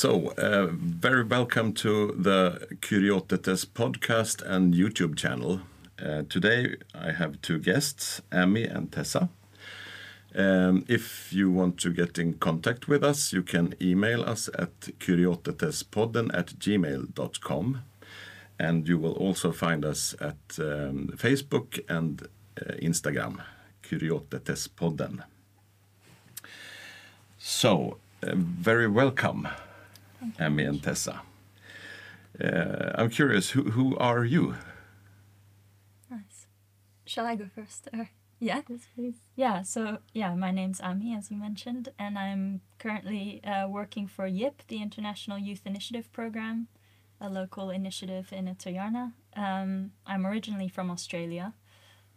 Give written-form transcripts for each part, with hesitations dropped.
Very welcome to the Curiositetes podcast and YouTube channel. Today I have two guests, Amy and Tessa. If you want to get in contact with us, you can email us at curiositespodden@gmail.com. And you will also find us at Facebook and Instagram, Curiositespodden. Very welcome, Amy and Tessa. I'm curious, who are you? Nice. Shall I go first? Yeah, yes, please. Yeah, my name's Amy, as you mentioned, and I'm currently working for YIP, the International Youth Initiative Program, a local initiative in Itoyarna. I'm originally from Australia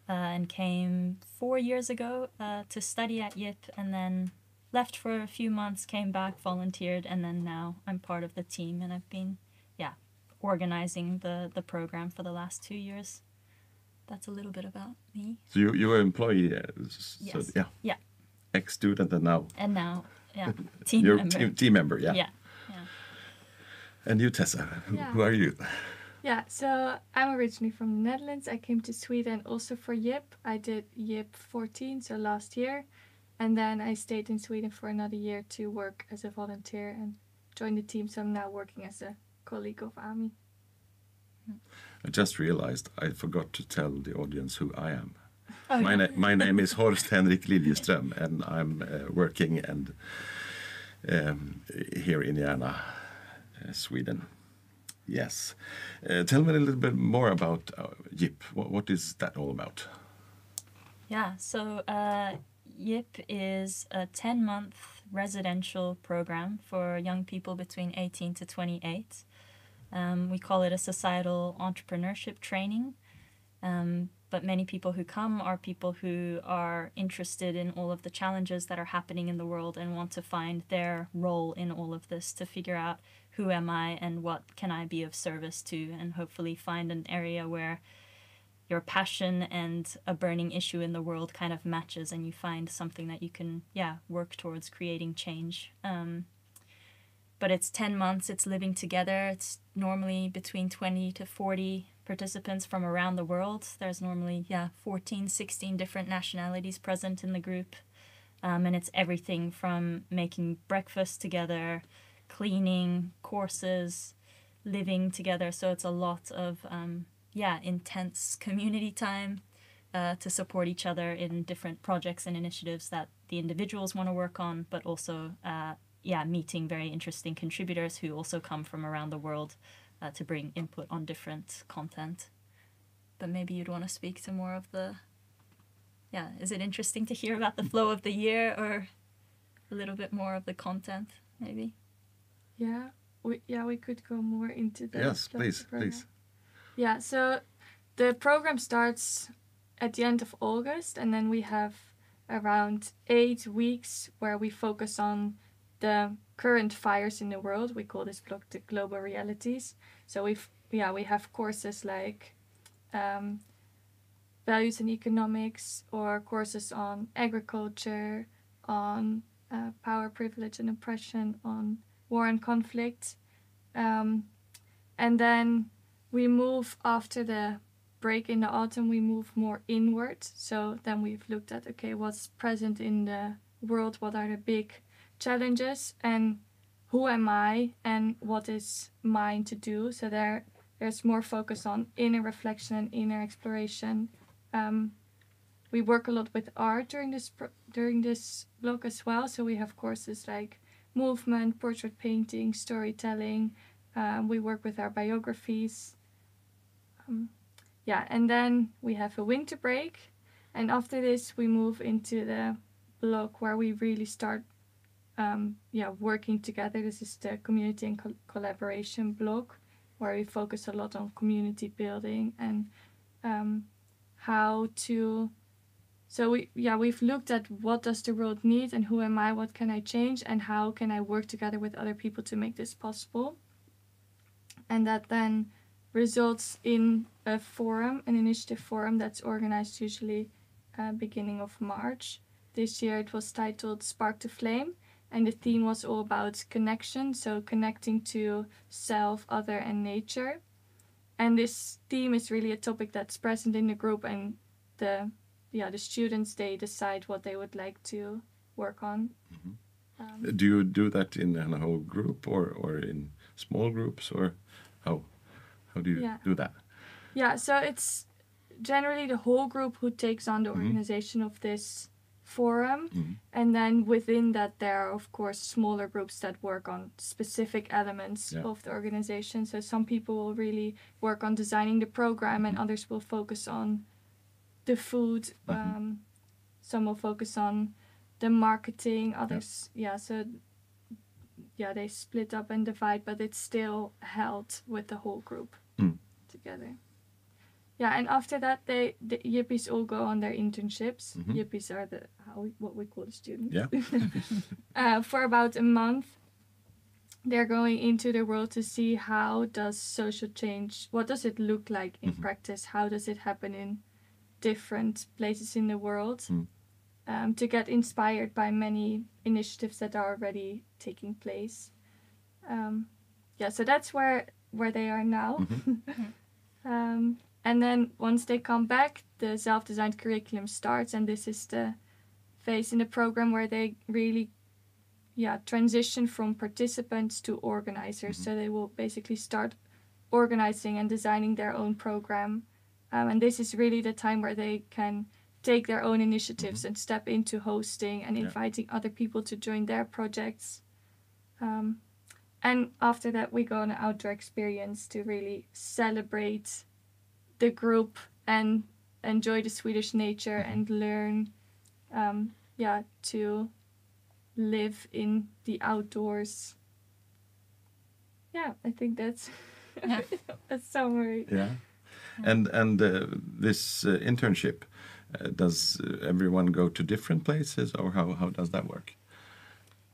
and came 4 years ago to study at YIP, and then left for a few months, came back, volunteered, and then now I'm part of the team, and I've been, organizing the program for the last 2 years. That's a little bit about me. So you were an employee, yes. Yeah. Ex-student and now? And now, team member. Team member, yeah. Yeah. And you, Tessa, who are you? Yeah, so I'm originally from the Netherlands. I came to Sweden also for YIP. I did YIP 14, so last year. And then I stayed in Sweden for another year to work as a volunteer and join the team. So I'm now working as a colleague of Amy. I just realized I forgot to tell the audience who I am. Oh, my name is Horst Henrik Liljeström, and I'm working here in Järna, Sweden. Yes. Tell me a little bit more about YIP. What is that all about? Yeah, so YIP is a 10-month residential program for young people between 18 to 28. We call it a societal entrepreneurship training. But many people who come are people who are interested in all of the challenges that are happening in the world and want to find their role in all of this, to figure out who am I and what can I be of service to, and hopefully find an area where your passion and a burning issue in the world kind of matches, and you find something that you can, work towards creating change. But it's 10 months, it's living together. It's normally between 20 to 40 participants from around the world. There's normally, 14, 16 different nationalities present in the group. And it's everything from making breakfast together, cleaning, courses, living together. So it's a lot of intense community time to support each other in different projects and initiatives that the individuals want to work on, but also meeting very interesting contributors who also come from around the world to bring input on different content. But maybe you'd want to speak to more of the... is it interesting to hear about the flow of the year, or a little bit more of the content, maybe? We could go more into the... Yes, please. Yeah, so the program starts at the end of August, and then we have around 8 weeks where we focus on the current fires in the world. We call this block the global realities. So we have courses like values and economics, or courses on agriculture, on power, privilege and oppression, on war and conflict. And then we move, after the break in the autumn, we move more inward. So then we've looked at, what's present in the world, what are the big challenges, and who am I, and what is mine to do. So there's more focus on inner reflection and inner exploration. We work a lot with art during this block as well. So we have courses like movement, portrait painting, storytelling. We work with our biographies. And then we have a winter break, and after this we move into the block where we really start working together. This is the community and collaboration block, where we focus a lot on community building and how to... So we've looked at what does the world need, and who am I, what can I change, and how can I work together with other people to make this possible. And that then results in a forum, an initiative forum that's organized usually beginning of March. This year it was titled Spark to Flame, and the theme was all about connection, so connecting to self, other, and nature. And this theme is really a topic that's present in the group, and the students, they decide what they would like to work on. Do you do that in a whole group or in small groups, or how do you do that? Yeah, so it's generally the whole group who takes on the organization of this forum, and then within that there are of course smaller groups that work on specific elements of the organization. So some people will really work on designing the program, and others will focus on the food. Some will focus on the marketing, others they split up and divide, but it's still held with the whole group together. Yeah, and after that, the yippies all go on their internships. Yippies are what we call the students. Yeah. For about a month, they're going into the world to see how does social change, what does it look like in practice? How does it happen in different places in the world? To get inspired by many initiatives that are already taking place. So that's where they are now. And then once they come back, the self-designed curriculum starts, and this is the phase in the program where they really transition from participants to organizers. So they will basically start organizing and designing their own program. And this is really the time where they can take their own initiatives and step into hosting and inviting other people to join their projects. And after that, we go on an outdoor experience to really celebrate the group and enjoy the Swedish nature and learn to live in the outdoors. Yeah, I think that's a summary. Yeah. And this internship, does everyone go to different places, or how does that work?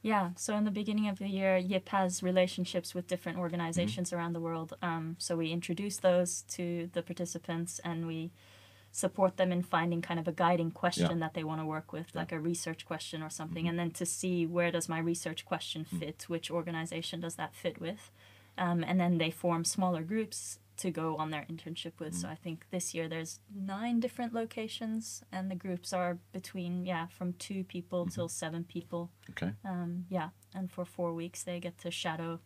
Yeah, so in the beginning of the year, YIP has relationships with different organizations around the world. So we introduce those to the participants, and we support them in finding kind of a guiding question that they want to work with, like a research question or something, and then to see where does my research question fit, which organization does that fit with. And then they form smaller groups to go on their internship with. So I think this year there's 9 different locations, and the groups are between from 2 people till 7 people. Okay. And for 4 weeks they get to shadow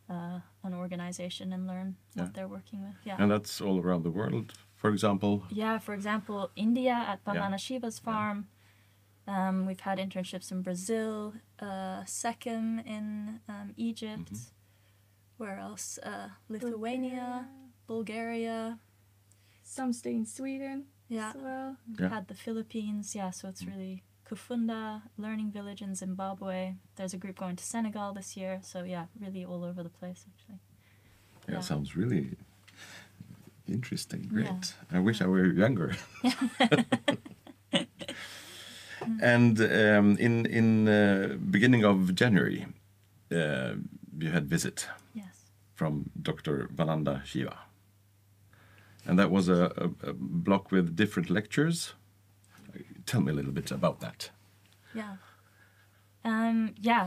an organization and learn what they're working with. Yeah. And that's all around the world, for example? Yeah, for example, India at Vandana Shiva's farm. We've had internships in Brazil, Sechem in Egypt. Where else? Lithuania, Bulgaria. Some stay in Sweden as well. Had the Philippines, so it's really Kufunda, Learning Village in Zimbabwe. There's a group going to Senegal this year, so really all over the place actually. Yeah, sounds really interesting. Great. I wish I were younger. And in beginning of January, you had visit from Dr. Vandana Shiva. And that was a block with different lectures. Tell me a little bit about that.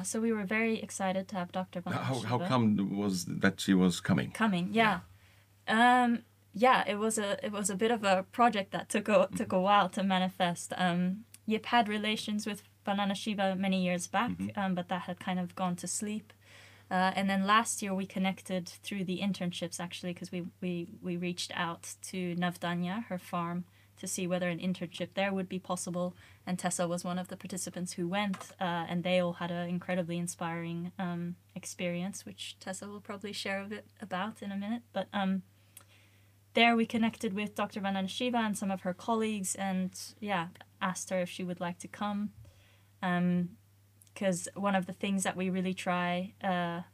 So we were very excited to have Dr. Vandana Shiva. How come was that she was coming? It was a bit of a project that took a while to manifest. YIP had relations with Vandana Shiva many years back, but that had kind of gone to sleep. And then last year we connected through the internships actually, because we reached out to Navdanya, her farm, to see whether an internship there would be possible. And Tessa was one of the participants who went, and they all had an incredibly inspiring experience, which Tessa will probably share a bit about in a minute. But there we connected with Dr. Vandana Shiva and some of her colleagues, and asked her if she would like to come. Because one of the things that we really try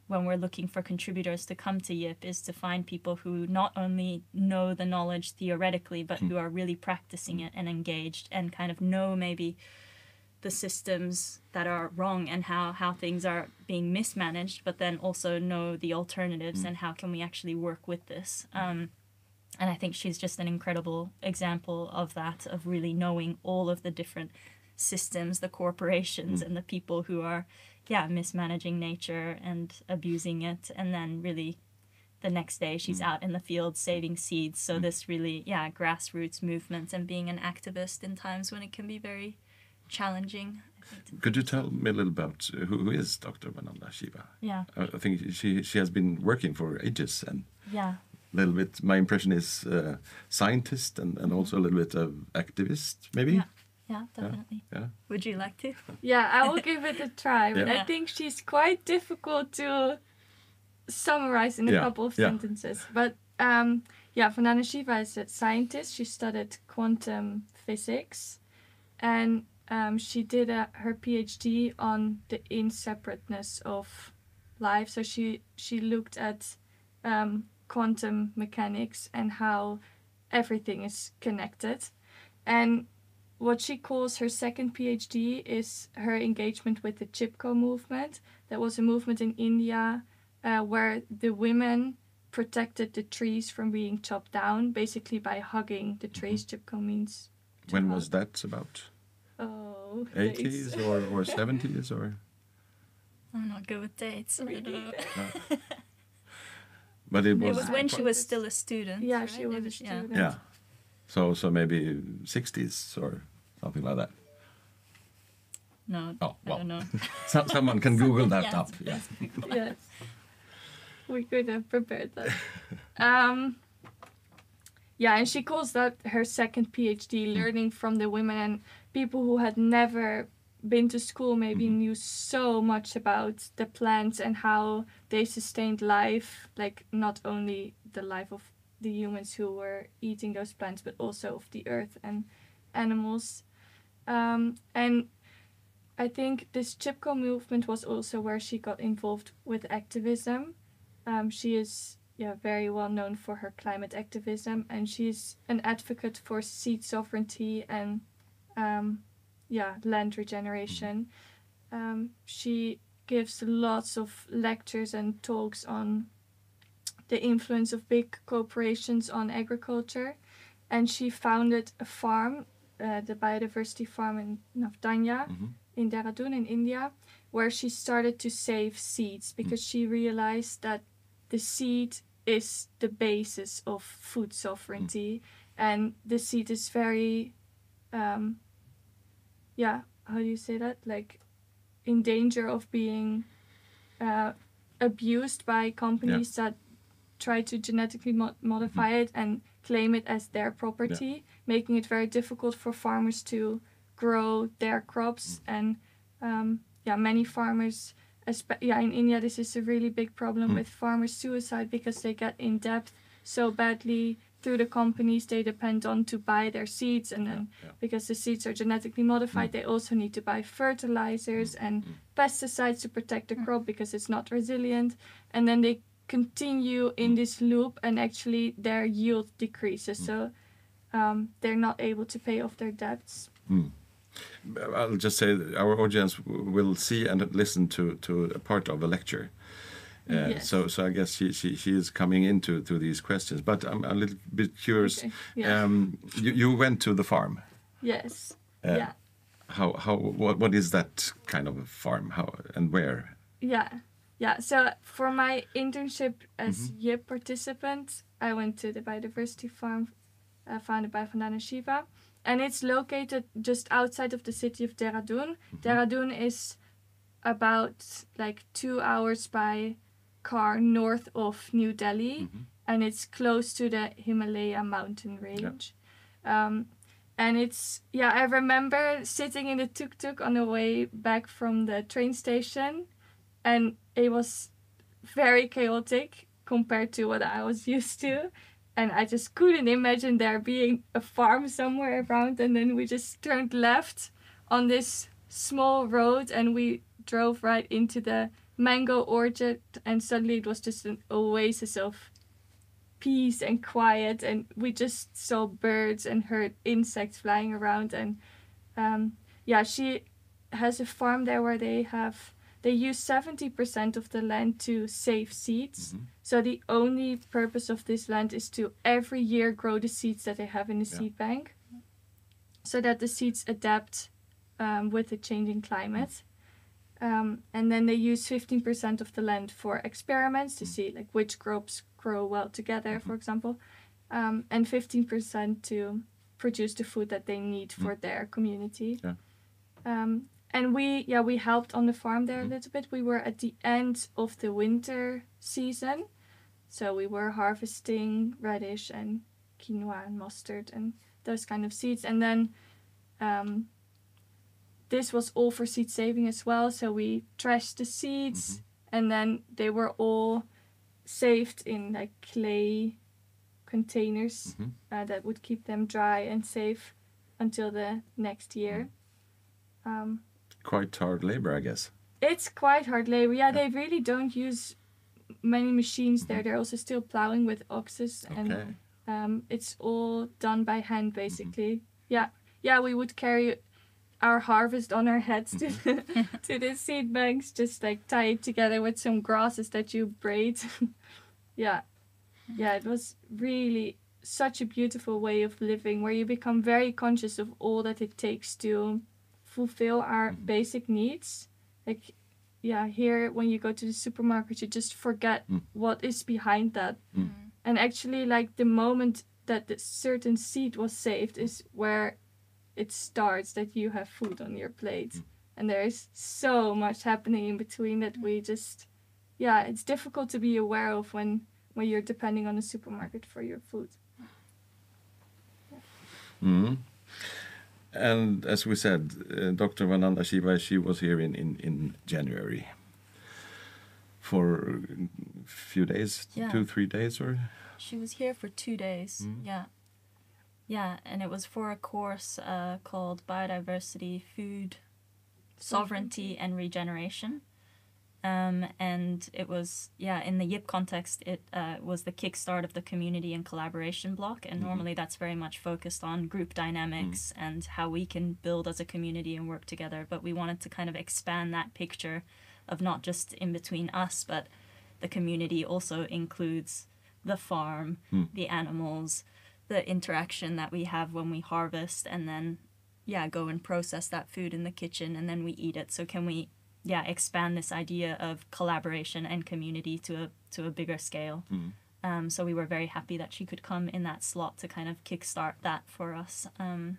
when we're looking for contributors to come to YIP is to find people who not only know the knowledge theoretically, but who are really practicing it and engaged and kind of know maybe the systems that are wrong and how things are being mismanaged, but then also know the alternatives and how can we actually work with this. And I think she's just an incredible example of that, of really knowing all of the different systems, the corporations and the people who are mismanaging nature and abusing it, and then really the next day she's out in the field saving seeds. So this really grassroots movement and being an activist in times when it can be very challenging. Could you tell me a little about who is Dr. Vandana Shiva? Yeah. I think she has been working for ages, and a little bit, my impression is scientist and also a little bit of activist, maybe? Yeah, definitely. Yeah. Would you like to? Yeah, I will give it a try. But Yeah. I think she's quite difficult to summarize in a couple of sentences. But Vandana Shiva is a scientist. She studied quantum physics, and she did her PhD on the inseparateness of life. So she looked at quantum mechanics and how everything is connected. And what she calls her second PhD is her engagement with the Chipko movement. That was a movement in India where the women protected the trees from being chopped down, basically by hugging the trees. Chipko means to When hug. was that about? Oh, 80s or 70s or? I'm not good with dates. Really? But it It was, was when she was still a student. Yeah, right? she was It a student. yeah. So maybe 60s or something like that. No, Oh, I well. don't know. Someone can Google that Yeah, up. Yeah. Yes. We could have prepared that. And she calls that her second PhD, learning from the women and people who had never been to school, maybe knew so much about the plants and how they sustained life, like not only the life of the humans who were eating those plants, but also of the earth and animals. And I think this Chipko movement was also where she got involved with activism. She is very well known for her climate activism, and she's an advocate for seed sovereignty and land regeneration. She gives lots of lectures and talks on the influence of big corporations on agriculture, and she founded a farm, the biodiversity farm in Navdanya, in Dehradun in India, where she started to save seeds because she realized that the seed is the basis of food sovereignty, and the seed is very how do you say that, like in danger of being abused by companies that try to genetically modify it and claim it as their property, making it very difficult for farmers to grow their crops. And many farmers, in India, this is a really big problem with farmers' suicide because they get in debt so badly through the companies they depend on to buy their seeds, and then because the seeds are genetically modified, they also need to buy fertilizers and pesticides to protect the crop because it's not resilient, and then they continue in this loop, and actually their yield decreases, so they're not able to pay off their debts. I'll just say that our audience will see and listen to a part of a lecture. So I guess she is coming into these questions, but I'm a little bit curious. Okay. Yeah. You went to the farm. Yes. What is that kind of a farm? How and where? Yeah. So for my internship as YIP participant, I went to the biodiversity farm founded by Vandana Shiva, and it's located just outside of the city of Dehradun. Dehradun is about like 2 hours by car north of New Delhi, and it's close to the Himalaya mountain range. And it's, I remember sitting in the tuk-tuk on the way back from the train station, and it was very chaotic compared to what I was used to. And I just couldn't imagine there being a farm somewhere around. And then we just turned left on this small road, and we drove right into the mango orchard, and suddenly it was just an oasis of peace and quiet, and we just saw birds and heard insects flying around. And she has a farm there where they use 70% of the land to save seeds. So the only purpose of this land is to every year grow the seeds that they have in the seed bank, so that the seeds adapt with the changing climate. And then they use 15% of the land for experiments to see like which crops grow well together, for example, and 15% to produce the food that they need for their community. And we helped on the farm there a little bit. We were at the end of the winter season, so we were harvesting radish and quinoa and mustard and those kind of seeds. And then this was all for seed saving as well. So we trashed the seeds, and then they were all saved in like clay containers that would keep them dry and safe until the next year. Quite hard labor, I guess. It's quite hard labor. Yeah, they really don't use many machines there. They're also still plowing with oxes, and it's all done by hand, basically. Yeah, we would carry our harvest on our heads to the seed banks, just like tie it together with some grasses that you braid. Yeah, it was really such a beautiful way of living, where you become very conscious of all that it takes to fulfill our basic needs. Like, here when you go to the supermarket, you just forget what is behind that. And actually, like, the moment that the certain seed was saved is where it starts that you have food on your plate. And there is so much happening in between that we just, it's difficult to be aware of when you're depending on the supermarket for your food. And as we said, Dr. Vandana Shiva, she was here in January for a few days, 2-3 days, or? She was here for 2 days, Yeah, and it was for a course called Biodiversity, Food, Sovereignty and Regeneration. And it was, in the YIP context, it was the kickstart of the community and collaboration block. And normally that's very much focused on group dynamics and how we can build as a community and work together. But we wanted to kind of expand that picture of not just in between us, but the community also includes the farm, the animals, the interaction that we have when we harvest, and then, go and process that food in the kitchen, and then we eat it. So can we expand this idea of collaboration and community to a bigger scale. So we were very happy that she could come in that slot to kind of kickstart that for us. And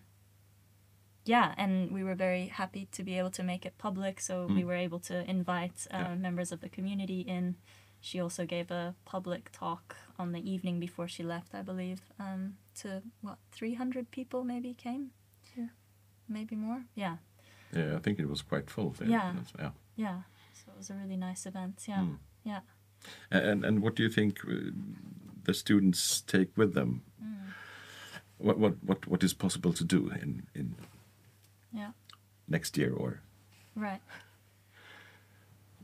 we were very happy to be able to make it public, so we were able to invite members of the community in. She also gave a public talk on the evening before she left, I believe, to 300 people maybe came? Maybe more? Yeah, I think it was quite full there. So it was a really nice event. And what do you think the students take with them? What is possible to do in next year or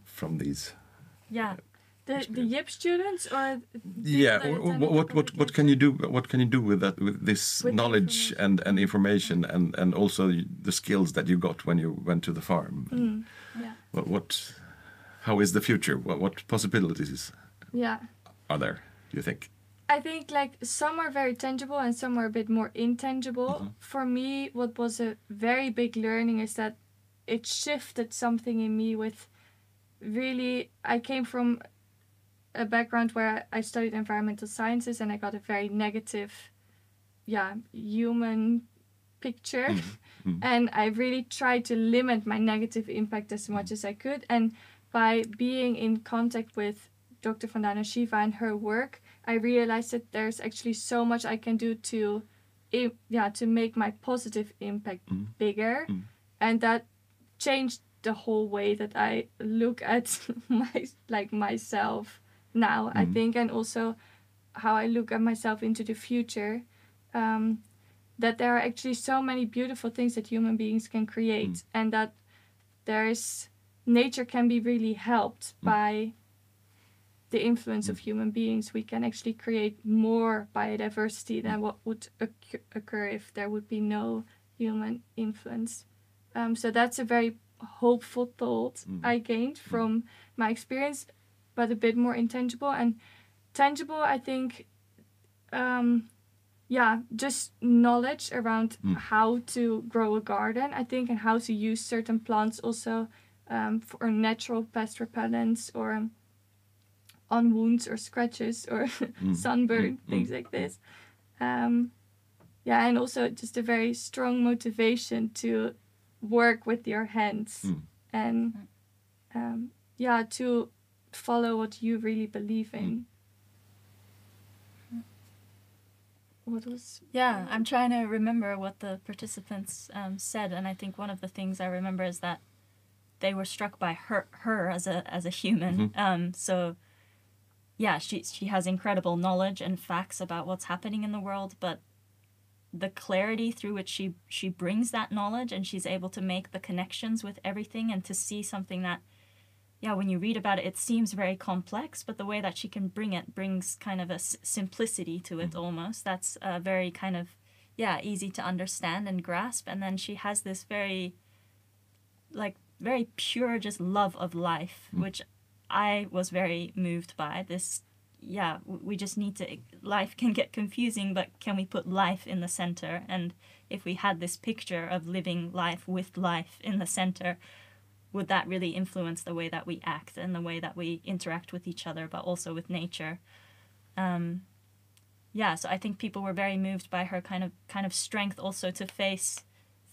from these? The YIP students, or what can you do? What can you do with that, with this knowledge and information and also the skills that you got when you went to the farm? How is the future? What possibilities are there, do you think? I think like some are very tangible and some are a bit more intangible. For me, what was a very big learning is that it shifted something in me with really, I came from a background where I studied environmental sciences and I got a very negative, human picture. And I really tried to limit my negative impact as much as I could. And by being in contact with Dr. Vandana Shiva and her work, I realized that there's actually so much I can do to make my positive impact bigger. And that changed the whole way that I look at myself now, I think, and also how I look at myself into the future, that there are actually so many beautiful things that human beings can create, and that nature can be really helped by the influence of human beings. We can actually create more biodiversity than what would occur if there would be no human influence. So that's a very hopeful thought I gained from my experience, but a bit more intangible. And tangible, I think, just knowledge around how to grow a garden, I think, and how to use certain plants also for natural pest repellents or on wounds or scratches or sunburn, things like this. And also just a very strong motivation to work with your hands and to follow what you really believe in. I'm trying to remember what the participants said, and I think one of the things I remember is that they were struck by her as a human. She has incredible knowledge and facts about what's happening in the world, but the clarity through which she brings that knowledge, and she's able to make the connections with everything and to see something that, when you read about it, it seems very complex, but the way that she can bring it brings kind of a simplicity to it almost. That's very kind of, easy to understand and grasp. And then she has this very pure just love of life, which I was very moved by. This, we just need to, life can get confusing, but can we put life in the center? And if we had this picture of living life with life in the center, would that really influence the way that we act and the way that we interact with each other, but also with nature? So I think people were very moved by her kind of strength also to face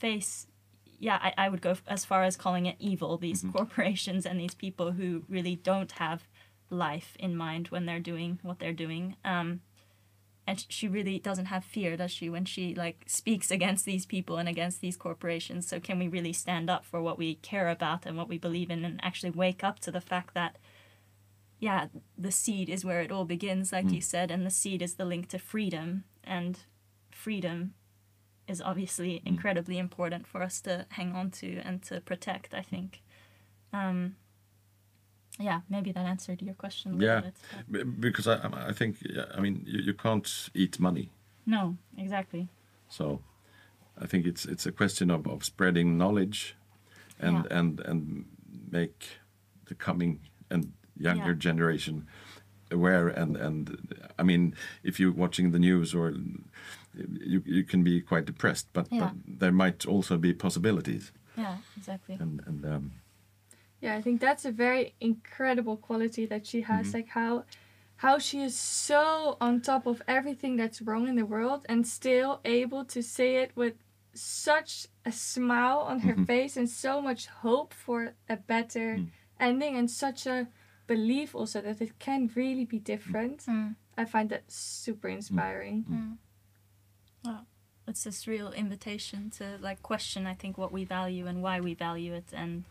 I would go as far as calling it evil, these corporations and these people who really don't have life in mind when they're doing what they're doing. And she really doesn't have fear, does she, when she speaks against these people and against these corporations? So can we really stand up for what we care about and what we believe in, and actually wake up to the fact that, the seed is where it all begins, like you said, and the seed is the link to freedom, and freedom is obviously incredibly important for us to hang on to and to protect, I think. Maybe that answered your question a little bit. But... because I think, you can't eat money. No, exactly. So I think it's a question of spreading knowledge and make the coming and younger generation aware. And if you're watching the news, or you can be quite depressed, but there might also be possibilities. Yeah, exactly. And I think that's a very incredible quality that she has, how she is so on top of everything that's wrong in the world and still able to say it with such a smile on her face and so much hope for a better ending, and such a belief also that it can really be different. I find that super inspiring. Well, it's this real invitation to question, I think, what we value and why we value it, and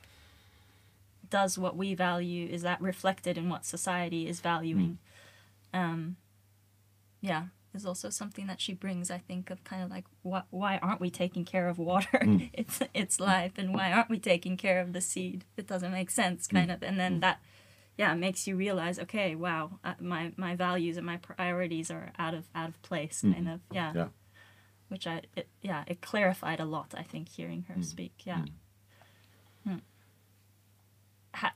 does what we value, is that reflected in what society is valuing? Is also something that she brings, I think, of kind of why aren't we taking care of water? It's life, and why aren't we taking care of the seed? It doesn't make sense, kind of. And then that makes you realize, okay, wow, my values and my priorities are out of place, kind of. Which it clarified a lot, I think, hearing her speak.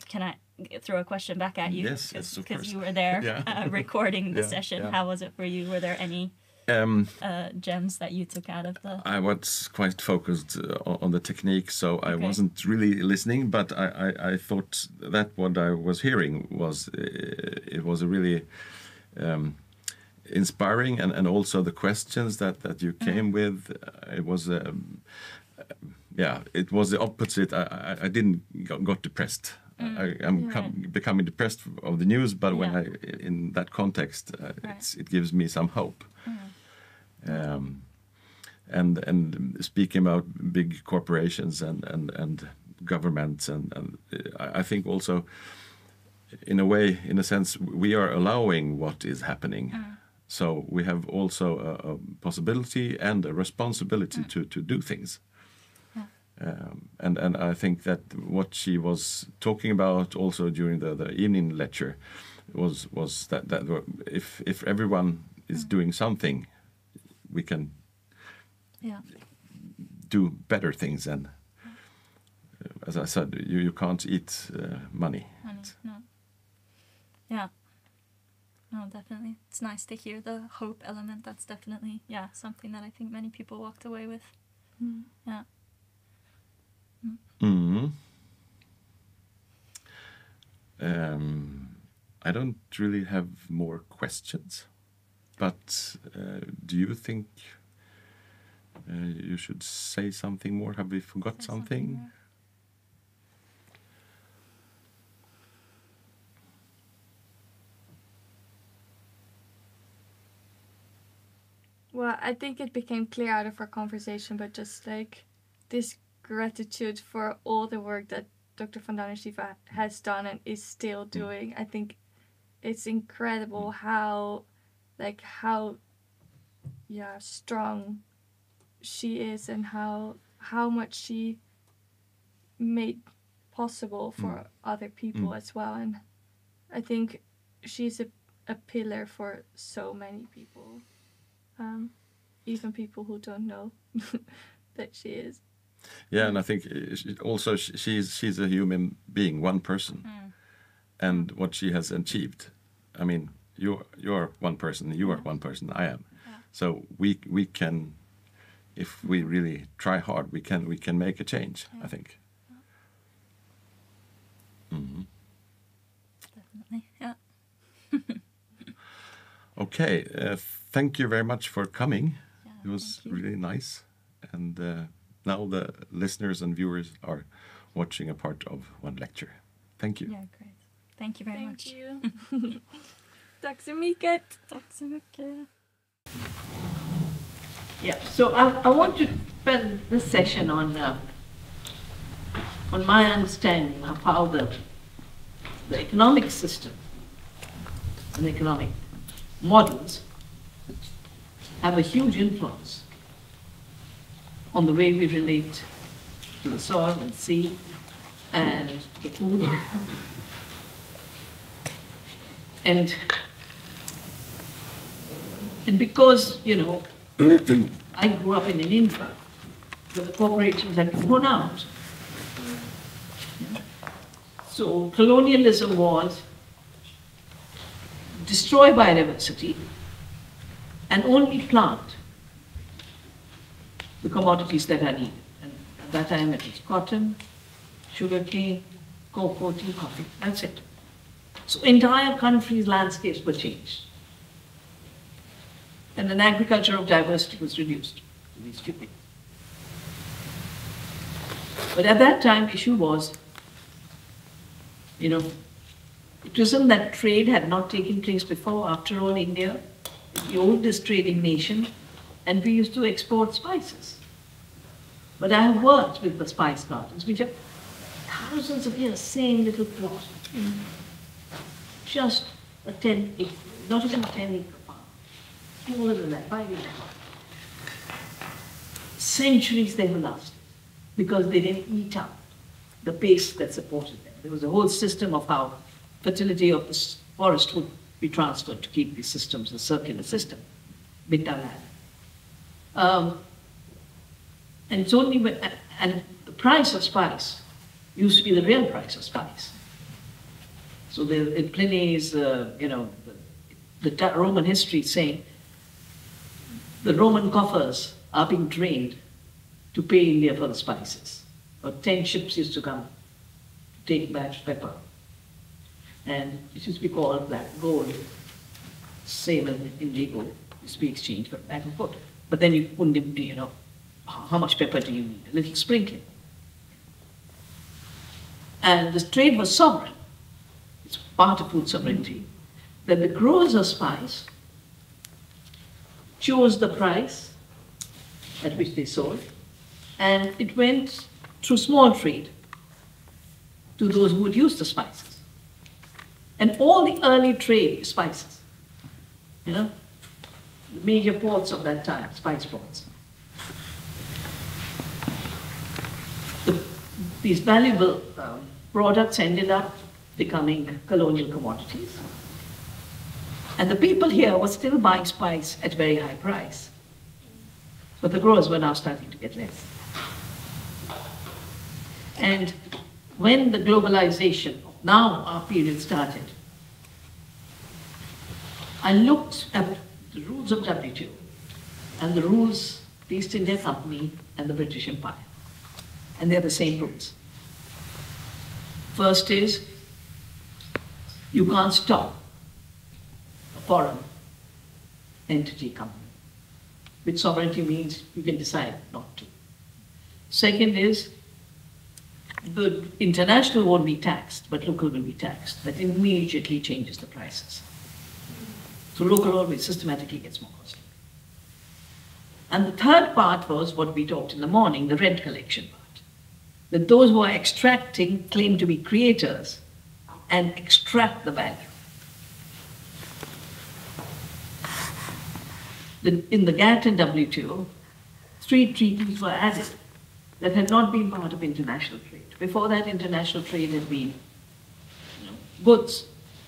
Can I throw a question back at you? Yes, of course. Because you were there recording the session. How was it for you? Were there any gems that you took out of the... I was quite focused on the technique, so I wasn't really listening, but I thought that what I was hearing was, it was a really inspiring, and also the questions that you came with, it was... it was the opposite. I didn't got depressed. I'm becoming depressed of the news, but when in that context, it gives me some hope. And speaking about big corporations and governments, and I think also, in a sense, we are allowing what is happening. So we have also a possibility and a responsibility to do things. And I think that what she was talking about also during the evening lecture was that if everyone is doing something, we can do better things. And as I said, you can't eat money. No. Yeah. No, definitely. It's nice to hear the hope element. That's definitely something that I think many people walked away with. Yeah. I don't really have more questions, but do you think you should say something more? Have we forgot something? Well, I think it became clear out of our conversation, but just like this gratitude for all the work that Dr. Vandana Shiva has done and is still doing. I think it's incredible how strong she is and how much she made possible for other people as well. And I think she's a pillar for so many people. Even people who don't know that she is. Yeah, and I think also she's a human being, one person, and what she has achieved. I mean, you're one person, you are one person, I am. Yeah. So we can, if we really try hard, we can make a change. I think. Definitely, yeah. Okay, thank you very much for coming. Yeah, it was really nice, and now the listeners and viewers are watching a part of one lecture. Thank you. Yeah, great. Thank you very much. Thank you. Tack så mycket. Tack så mycket. Yeah, so I want to spend this session on my understanding of how the economic system and economic models have a huge influence on the way we relate to the soil and sea and the food. And because, you know, I grew up in an India where the corporations had been thrown out. So colonialism was destroy biodiversity and only plant the commodities that are needed. And at that time it was cotton, sugarcane, cocoa, tea, coffee, that's it. So entire countries' landscapes were changed. And an agriculture of diversity was reduced to these few things. But at that time, the issue was, you know, it wasn't that trade had not taken place before. After all, India is the oldest trading nation, and we used to export spices. But I have worked with the spice gardens, which are thousands of years, same little plot. Just a 10 acre, not even a 10 acre farm. Smaller than that, 5 acre farm. Centuries they were lasted because they didn't eat up the base that supported them. There was a whole system of how fertility of the forest would be transferred to keep these systems, a circular system, bit by bit. And it's only when, and the price of spice used to be the real price of spice. So in Pliny's, you know, the Roman history is saying the Roman coffers are being drained to pay India for the spices. Or 10 ships used to come to take back pepper. And it used to be called black gold. Same as indigo used to be exchanged for back and forth. But then you wouldn't, you know, how much pepper do you need? A little sprinkling. And the trade was sovereign. It's part of food sovereignty. That the growers of spice chose the price at which they sold, and it went through small trade to those who would use the spices. And all the early trade spices, you know, the major ports of that time, spice ports. These valuable products ended up becoming colonial commodities. And the people here were still buying spice at very high price. But the growers were now starting to get less. And when the globalization of now our period started, I looked at the rules of WTO and the rules of the East India Company and the British Empire. And they're the same rules. First is You can't stop a foreign entity coming. With sovereignty means you can decide not to. Second is, the international won't be taxed, but local will be taxed. That immediately changes the prices. So local always systematically gets more costly. And the third part was what we talked in the morning, the rent collection part. That those who are extracting claim to be creators and extract the value. In the GATT and WTO, 3 treaties were added that had not been part of international trade. Before that, international trade had been goods,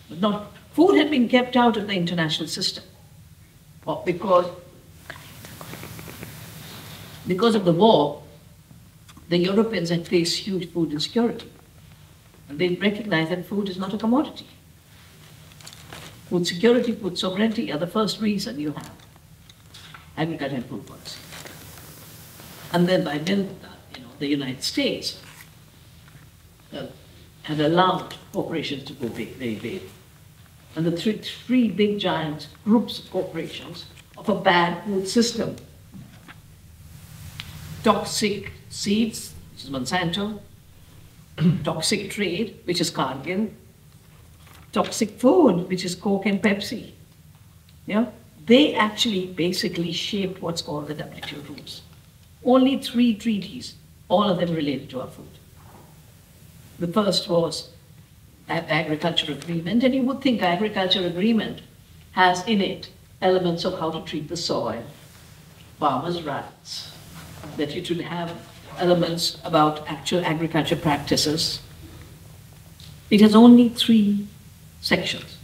but not food had been kept out of the international system. Because of the war, the Europeans had faced huge food insecurity. And they recognized that food is not a commodity. Food security, food sovereignty are the first reason you have agriculture and food policy. And then by then, the United States had allowed corporations to go very big. And the three big giant groups of corporations of a bad food system. Toxic seeds, which is Monsanto, toxic trade, which is Cargill, toxic food, which is Coke and Pepsi. Yeah? They actually basically shaped what's called the WTO rules. Only 3 treaties, all of them related to our food. The first was agriculture agreement, and you would think agriculture agreement has in it elements of how to treat the soil, farmers' rights, that you should have elements about actual agriculture practices. It has only 3 sections.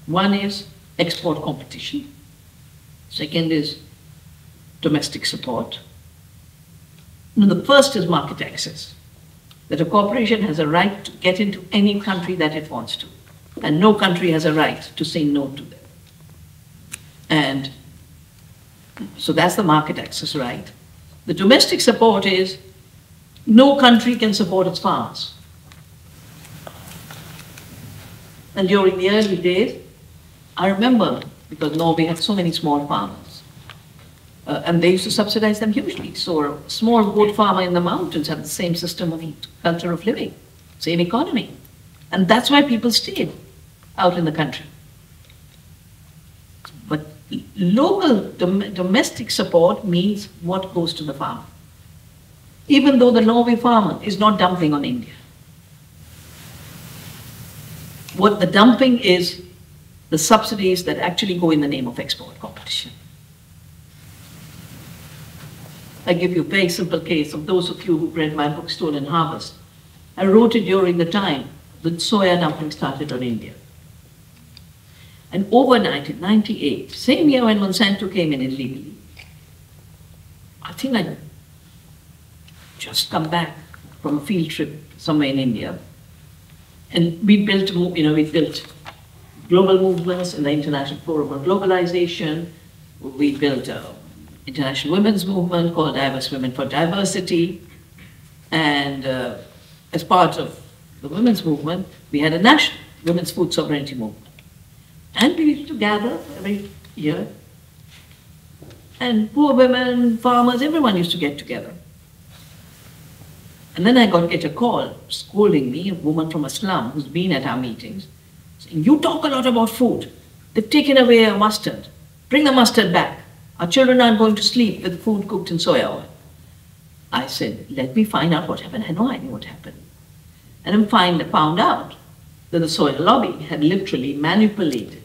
One is export competition. Second is domestic support. And the first is market access, that a corporation has a right to get into any country that it wants to, and no country has a right to say no to them. And so that's the market access right. The domestic support is no country can support its farmers. And during the early days, I remember, because Norway had so many small farmers, and they used to subsidize them hugely. So a small goat farmer in the mountains had the same system of culture of living, same economy. And that's why people stayed out in the country. But local domestic support means what goes to the farmer. Even though the Norway farmer is not dumping on India. What the dumping is, the subsidies that actually go in the name of export competition. I give you a very simple case of those of you who read my book, Stolen Harvest. I wrote it during the time that soya dumping started on India. And overnight in 98, same year when Monsanto came in illegally, I think I'd just come back from a field trip somewhere in India. And we built global movements in the International Forum on Globalization. We built an international women's movement called Diverse Women for Diversity. And as part of the women's movement, we had a national women's food sovereignty movement. And we used to gather every year. And poor women, farmers, everyone used to get together. And then I get a call scolding me, a woman from a slum who's been at our meetings, saying, "You talk a lot about food. They've taken away our mustard. Bring the mustard back. Our children aren't going to sleep with food cooked in soya oil." I said, let me find out what happened. I know I knew what happened. And I found out that the soya lobby had literally manipulated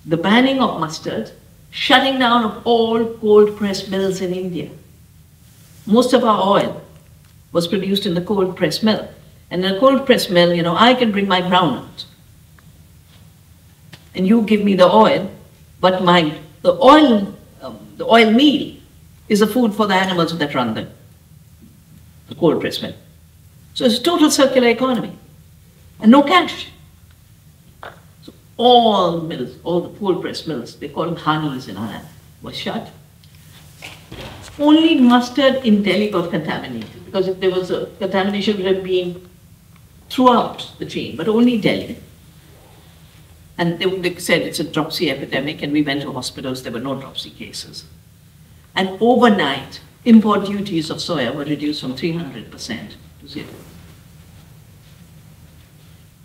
the banning of mustard, shutting down of all cold press mills in India. Most of our oil was produced in the cold press mill. And in a cold press mill, I can bring my groundnut. And you give me the oil, but the oil meal is the food for the animals that run the cold press mill. So it's a total circular economy. And no cash. So all mills, all the cold press mills, they call them honeys in Ireland, were shut. Only mustard in Delhi got contaminated, because if there was a contamination, it would have been throughout the chain, but only Delhi. And they said it's a dropsy epidemic, and we went to hospitals, there were no dropsy cases. And overnight, import duties of soya were reduced from 300% to 0.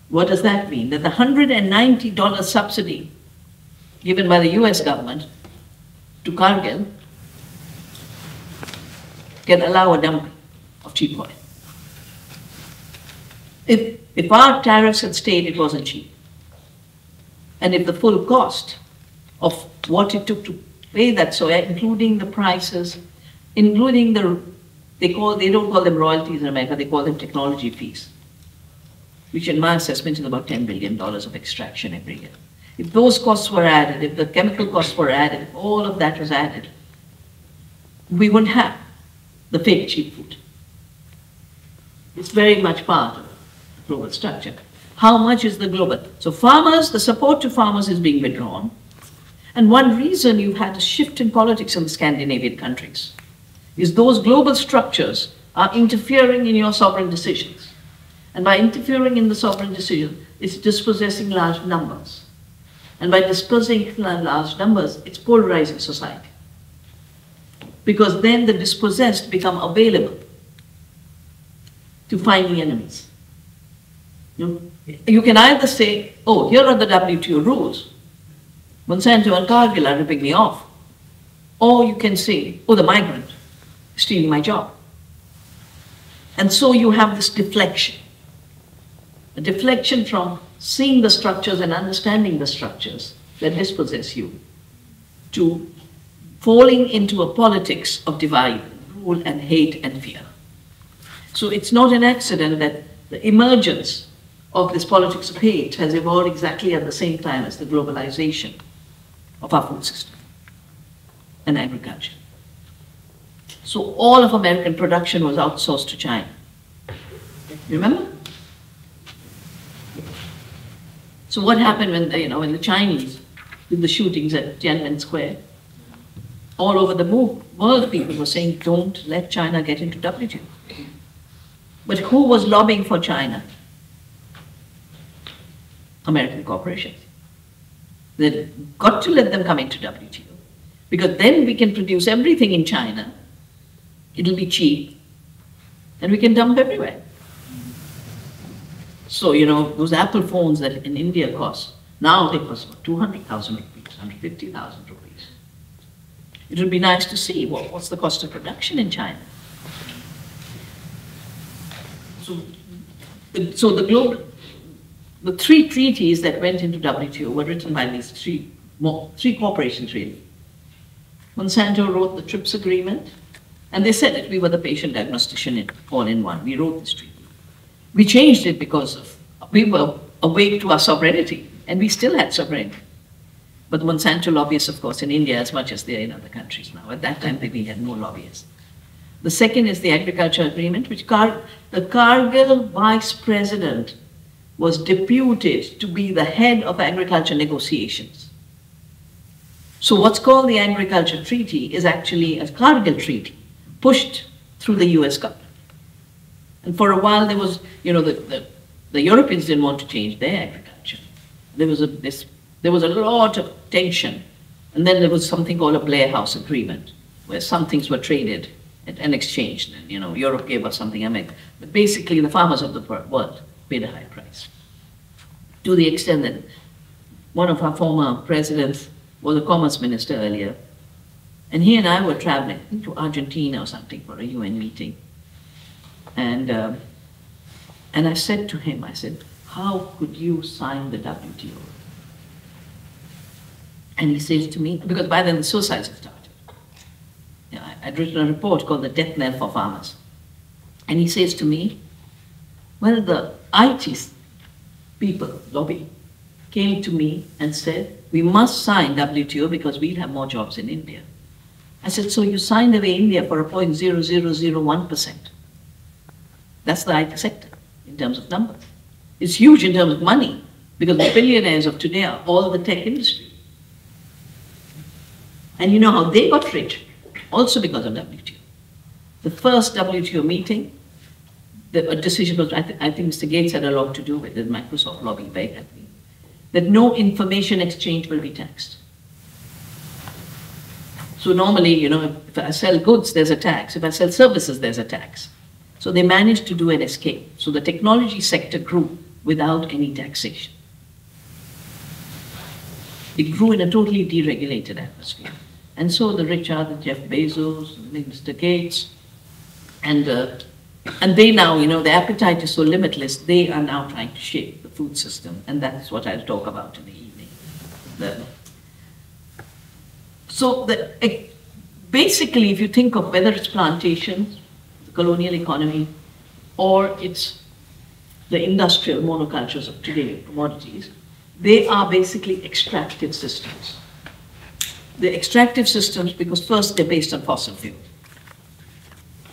What does that mean? That the $190 subsidy given by the US government to Cargill can allow a dumping of cheap oil. If our tariffs had stayed, it wasn't cheap. And if the full cost of what it took to pay that soya, including the prices, including they don't call them royalties in America, they call them technology fees, which in my assessment is about $10 billion of extraction every year. If those costs were added, if the chemical costs were added, if all of that was added, we wouldn't have the fake cheap food. It's very much part of the global structure. How much is the global? So farmers, the support to farmers is being withdrawn. And one reason you've had a shift in politics in the Scandinavian countries is those global structures are interfering in your sovereign decisions. And by interfering in the sovereign decision, it's dispossessing large numbers. And by dispersing large numbers, it's polarizing society. Because then the dispossessed become available to find the enemies. You can either say, oh, here are the WTO rules. Monsanto and Cargill are ripping me off. Or you can say, oh, the migrant is stealing my job. And so you have this deflection. A deflection from seeing the structures and understanding the structures that dispossess you to falling into a politics of divide, rule, and hate and fear. So it's not an accident that the emergence of this politics of hate has evolved exactly at the same time as the globalization of our food system and agriculture. So all of American production was outsourced to China. Remember? So what happened when the Chinese did the shootings at Tiananmen Square? All over the world, people were saying, don't let China get into WTO. But who was lobbying for China? American corporations. They got to let them come into WTO, because then we can produce everything in China, it'll be cheap, and we can dump everywhere. So, those Apple phones that in India cost, now they cost 200,000 rupees, 150,000 rupees. It would be nice to see what's the cost of production in China. So the three treaties that went into WTO were written by these three corporations, really. Monsanto wrote the TRIPS agreement, and they said that we were the patient diagnostician all in one. We wrote this treaty. We changed it because we were awake to our sovereignty, and we still had sovereignty. But the Monsanto lobbyists, of course, in India as much as they are in other countries now. At that time, we had no lobbyists. The second is the agriculture agreement, which the Cargill vice president was deputed to be the head of agriculture negotiations. So what's called the agriculture treaty is actually a Cargill treaty pushed through the US government. And for a while there was, the Europeans didn't want to change their agriculture. There was a lot of tension. And then there was something called a Blair House Agreement, where some things were traded and exchanged. And, Europe gave us something, but basically the farmers of the world paid a high price. To the extent that one of our former presidents was a commerce minister earlier, and he and I were traveling to Argentina or something for a UN meeting. And I said to him, how could you sign the WTO? And he says to me, because by then the suicides had started. I'd written a report called The Death Knell for Farmers. And he says to me, well, the IT people, lobby, came to me and said, we must sign WTO because we'll have more jobs in India. I said, so you signed away India for a 0.0001%. That's the IT sector in terms of numbers. It's huge in terms of money, because the billionaires of today are all the tech industry. And you know how they got rich? Also because of WTO. The first WTO meeting, a decision was, I think Mr. Gates had a lot to do with it, Microsoft lobbying very heavily, that no information exchange will be taxed. So normally, you know, if I sell goods, there's a tax. If I sell services, there's a tax. So they managed to do an escape. So the technology sector grew without any taxation. It grew in a totally deregulated atmosphere. And so the rich are the Jeff Bezos, Mr. Gates, and they now, you know, the appetite is so limitless, they are now trying to shape the food system, and that's what I'll talk about in the evening. Basically, if you think of whether it's plantations, the colonial economy, or it's the industrial monocultures of today, commodities, they are basically extractive systems. They're extractive systems because first they're based on fossil fuel,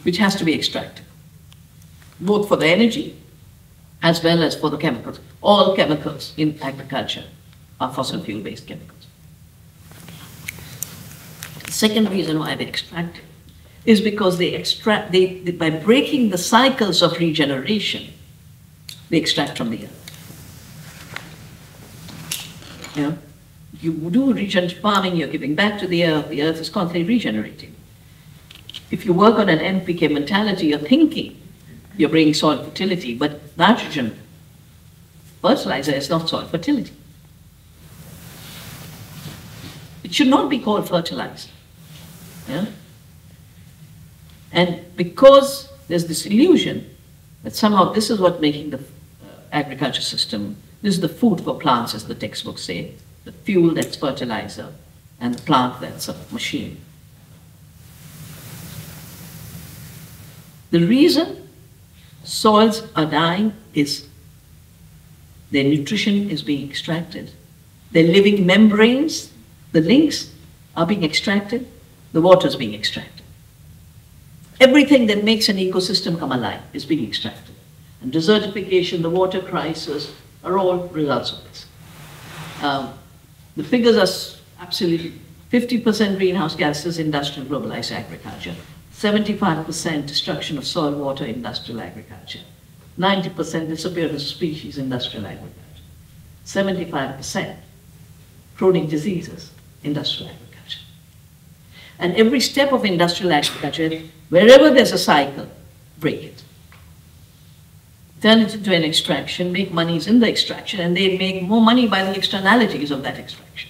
which has to be extracted, both for the energy as well as for the chemicals. All chemicals in agriculture are fossil fuel-based chemicals. The second reason why they extract it is because by breaking the cycles of regeneration, they extract from the earth. You know, you do regenerative farming, you're giving back to the earth is constantly regenerating. If you work on an NPK mentality, you're thinking you're bringing soil fertility, but nitrogen fertilizer is not soil fertility. It should not be called fertilizer. Yeah? And because there's this illusion that somehow this is what making the agriculture system, this is the food for plants, as the textbooks say, the fuel that's fertilizer, and the plant that's a machine. The reason soils are dying is their nutrition is being extracted. Their living membranes, the links, are being extracted. The water is being extracted. Everything that makes an ecosystem come alive is being extracted. And desertification, the water crisis, are all results of this. The figures are absolutely 50% greenhouse gases, industrial globalized agriculture, 75% destruction of soil, water, industrial agriculture, 90% disappearance of species, industrial agriculture, 75% chronic diseases, industrial agriculture. And every step of industrial agriculture, wherever there's a cycle, break it. Turn it into an extraction, make monies in the extraction, and they make more money by the externalities of that extraction.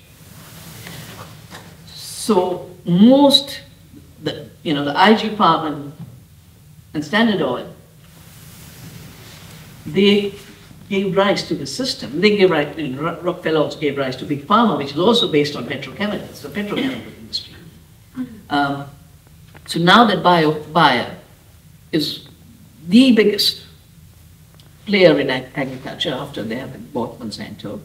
So most, the IG Farm and Standard Oil, they gave rise to the system. They gave rise, Rockefeller also gave rise to Big Pharma, which is also based on petrochemicals, the petrochemical industry. So now that Bayer is the biggest player in agriculture after they have bought Monsanto,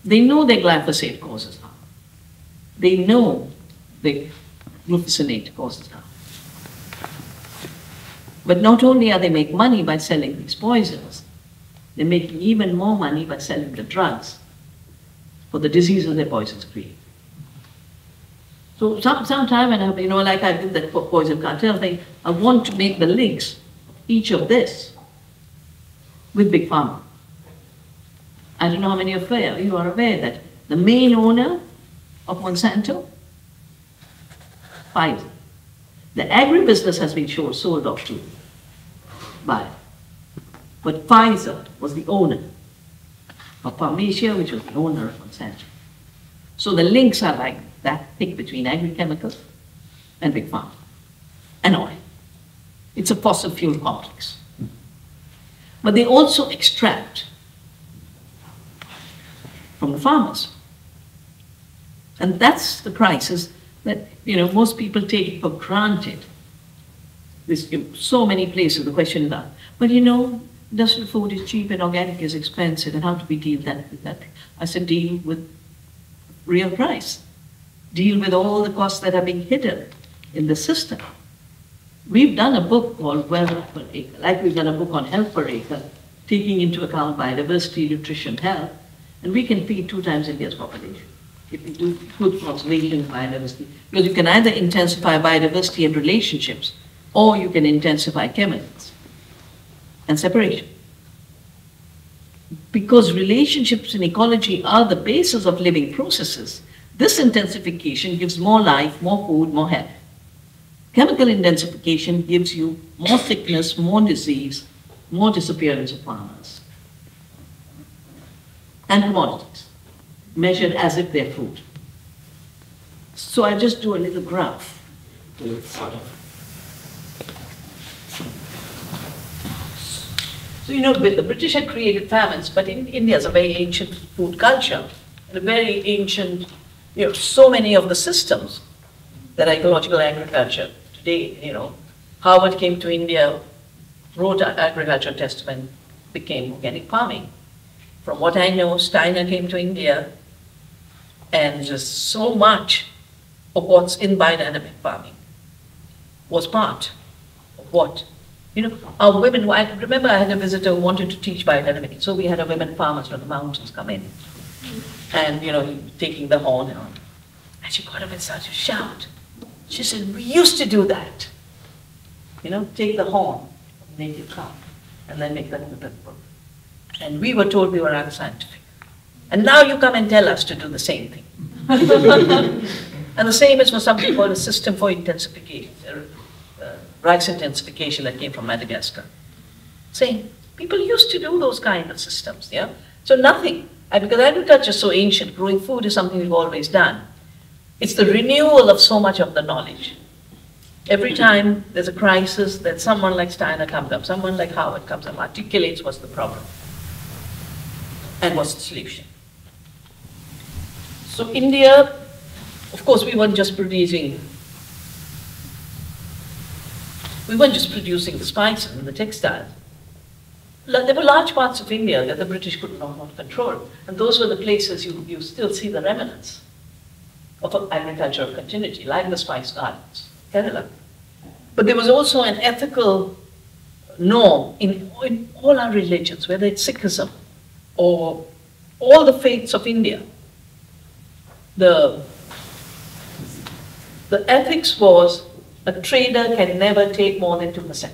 they know that glyphosate causes harm. They know that glufosinate causes harm. But not only are they making money by selling these poisons, they're making even more money by selling the drugs for the diseases their poisons create. So sometime when I, like I did that poison cartel thing, I want to make the links, each of this, with Big Pharma. I don't know how many of you are aware that the main owner of Monsanto, Pfizer. The agribusiness has been sold off to Bayer. But Pfizer was the owner of Pharmacia, which was the owner of Monsanto. So the links are like that thick between agrochemicals and Big Pharma and oil. It's a fossil fuel complex. But they also extract from the farmers. And that's the crisis that most people take for granted. There's so many places the question is asked. But industrial food is cheap and organic is expensive, and how do we deal with that? I said, deal with real price. Deal with all the costs that are being hidden in the system. We've done a book called Wealth Per Acre, like we've done a book on health per acre, taking into account biodiversity, nutrition, health, and we can feed 2 times India's population if we do good conservation of biodiversity. Because you can either intensify biodiversity and relationships or you can intensify chemicals and separation. Because relationships in ecology are the basis of living processes, this intensification gives more life, more food, more health. Chemical intensification gives you more sickness, more disease, more disappearance of farmers and commodities, measured as if they're food. So I just do a little graph to sort of. So, you know, the British had created famines, but in India is a very ancient food culture, and a very ancient, you know, so many of the systems that are ecological agriculture today, you know, Harvard came to India, wrote an agriculture testament, became organic farming. From what I know, Steiner came to India, and just so much of what's in biodynamic farming was part of what, you know, our women, I remember I had a visitor who wanted to teach biodynamic, so we had a women farmers from the mountains come in, and, you know, taking the horn and she got up in such a shout. She said, we used to do that. You know, take the horn of native cow and then make that into pepper. And we were told we were unscientific. And now you come and tell us to do the same thing. And the same is for something called a system for intensification, rice intensification that came from Madagascar. Saying, people used to do those kind of systems, yeah? So nothing, because agriculture is so ancient, growing food is something we've always done. It's the renewal of so much of the knowledge. Every time there's a crisis, that someone like Steiner comes up, someone like Howard comes up, articulates what's the problem and what's the solution. So India, of course, we weren't just producing the spices and the textiles. There were large parts of India that the British could not control, and those were the places you still see the remnants of agriculture of continuity, like the spice gardens, Kerala. But there was also an ethical norm in all our religions, whether it's Sikhism or all the faiths of India. The ethics was a trader can never take more than 2%.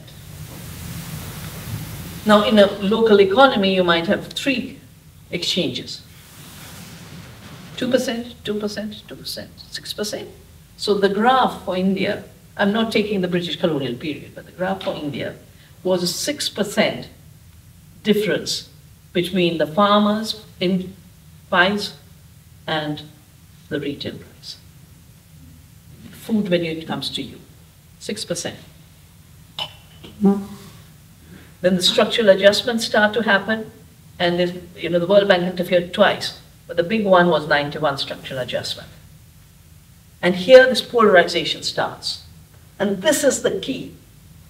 Now, in a local economy, you might have 3 exchanges. 2%, 2%, 2%, 6%. So the graph for India, I'm not taking the British colonial period, but the graph for India was a 6% difference between the farmers in price and the retail price. Food when it comes to you, 6%. Then the structural adjustments start to happen, and the World Bank interfered twice, but the big one was 91 structural adjustment. And here this polarization starts. And this is the key,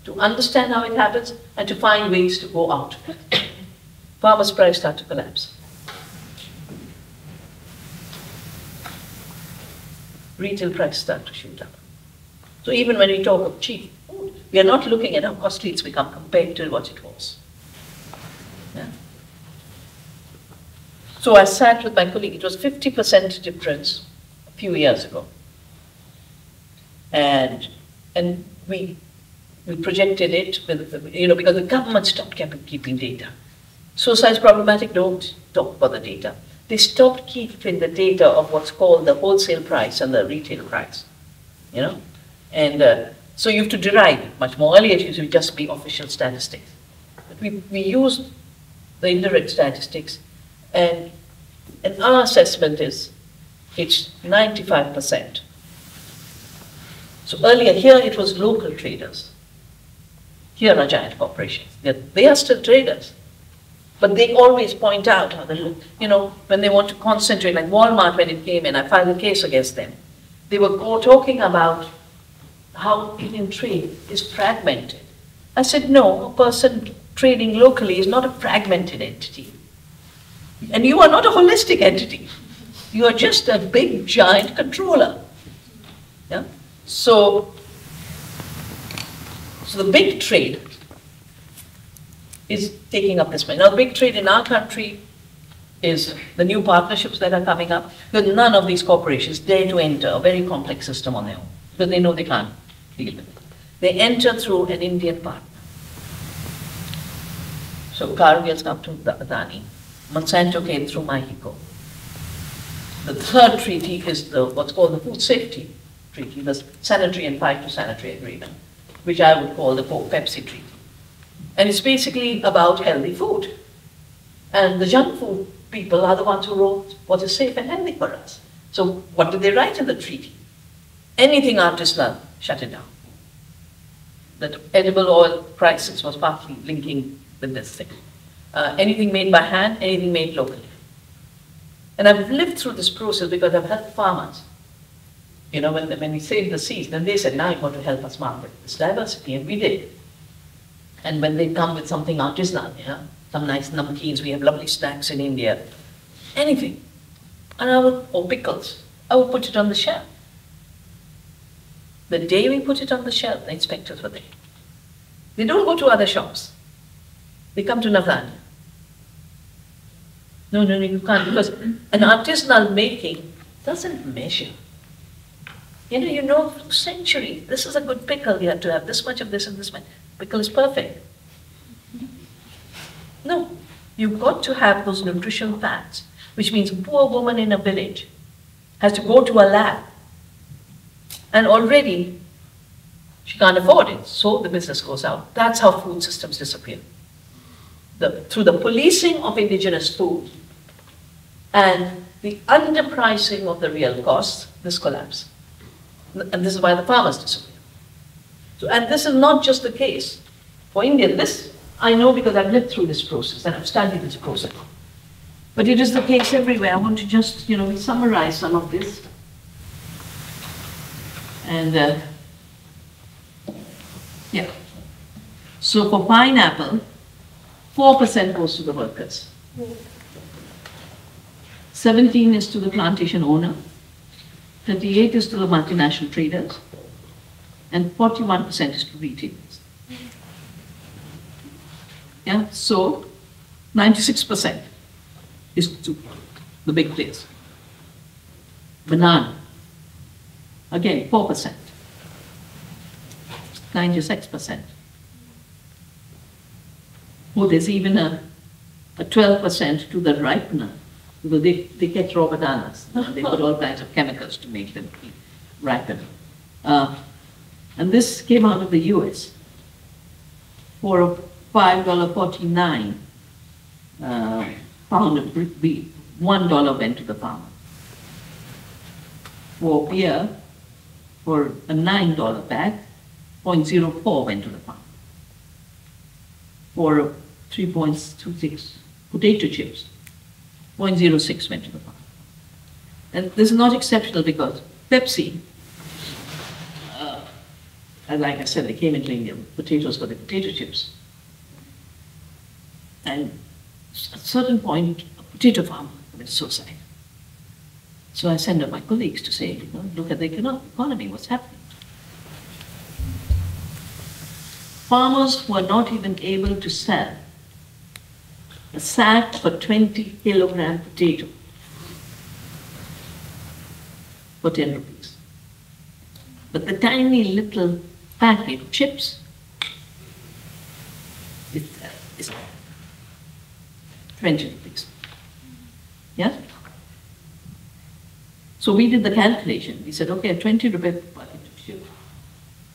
to understand how it happens and to find ways to go out of it. Farmers' price start to collapse. Retail price start to shoot up. So even when we talk of cheap food, we are not looking at how costly it's become compared to what it was. Yeah? So I sat with my colleague, it was 50% difference a few years ago. And we projected it with, because the government stopped keeping data. Suicide's problematic, don't talk about the data. They stopped keeping the data of what's called the wholesale price and the retail price, And so you have to derive it much more. Earlier it used to just be official statistics. But we used the indirect statistics, and our assessment is it's 95%. So earlier here it was local traders. Here are giant corporations. They are still traders. But they always point out how when they want to concentrate, like Walmart when it came in, I filed a case against them. They were talking about how Indian trade is fragmented. I said, no, a person trading locally is not a fragmented entity. And you are not a holistic entity. You are just a big, giant controller. Yeah? So the big trade is taking up this money. Now, the big trade in our country is the new partnerships that are coming up. Because none of these corporations dare to enter a very complex system on their own, because they know they can't deal with it. They enter through an Indian partner. So Cargill's come to Adani. Monsanto came through Mexico. The third treaty is what's called the Food Safety Treaty, the Sanitary and Phytosanitary Agreement, which I would call the Pepsi Treaty. And it's basically about healthy food. And the junk food people are the ones who wrote what is safe and healthy for us. So what did they write in the treaty? Anything artisanal, shut it down. That edible oil crisis was partly linking with this thing. Anything made by hand, anything made locally. And I've lived through this process because I've helped farmers. You know, when we saved the seas, then they said, now you want to help us market this diversity, and we did. And when they come with something artisanal, you know, some nice namkeens, we have lovely snacks in India, anything. And or pickles, I would put it on the shelf. The day we put it on the shelf, the inspectors were there. They don't go to other shops. They come to Navanya. No, you can't, because an artisanal making doesn't measure. You know, for centuries, this is a good pickle, you have to have this much of this and this much. Pickle is perfect. No, you've got to have those nutritional facts, which means a poor woman in a village has to go to a lab, and already she can't afford it, so the business goes out. That's how food systems disappear. Through the policing of indigenous food and the underpricing of the real costs, this collapse. And this is why the farmers disappear. So, and this is not just the case for India. This I know because I've lived through this process and I've studied this process. But it is the case everywhere. I want to just, summarize some of this. And, yeah. So for pineapple, 4% goes to the workers. 17 is to the plantation owner. 38 is to the multinational traders. And 41% is to retailers. Yeah, so 96% is to the big players. Banana, again, 4%. 96%. Oh, there's even a 12% to the ripener, because they get raw bananas. They put all kinds of chemicals to make them ripen. And this came out of the US for a $5.49 pound of beef. $1 went to the farmer. For beer, for a $9 bag, 0.04 went to the farmer. For 3.26 potato chips, 0.06 went to the farmer. And this is not exceptional because Pepsi, and like I said, they came into India with potatoes for the potato chips. And at a certain point, a potato farmer committed suicide. So I sent out my colleagues to say, look at the economy, what's happening. Farmers were not even able to sell a sack for 20 kilogram potato for 10 rupees. But the tiny little packet of chips is 20 rupees. Yeah? So we did the calculation. We said, okay, a 20 rupee packet of chips.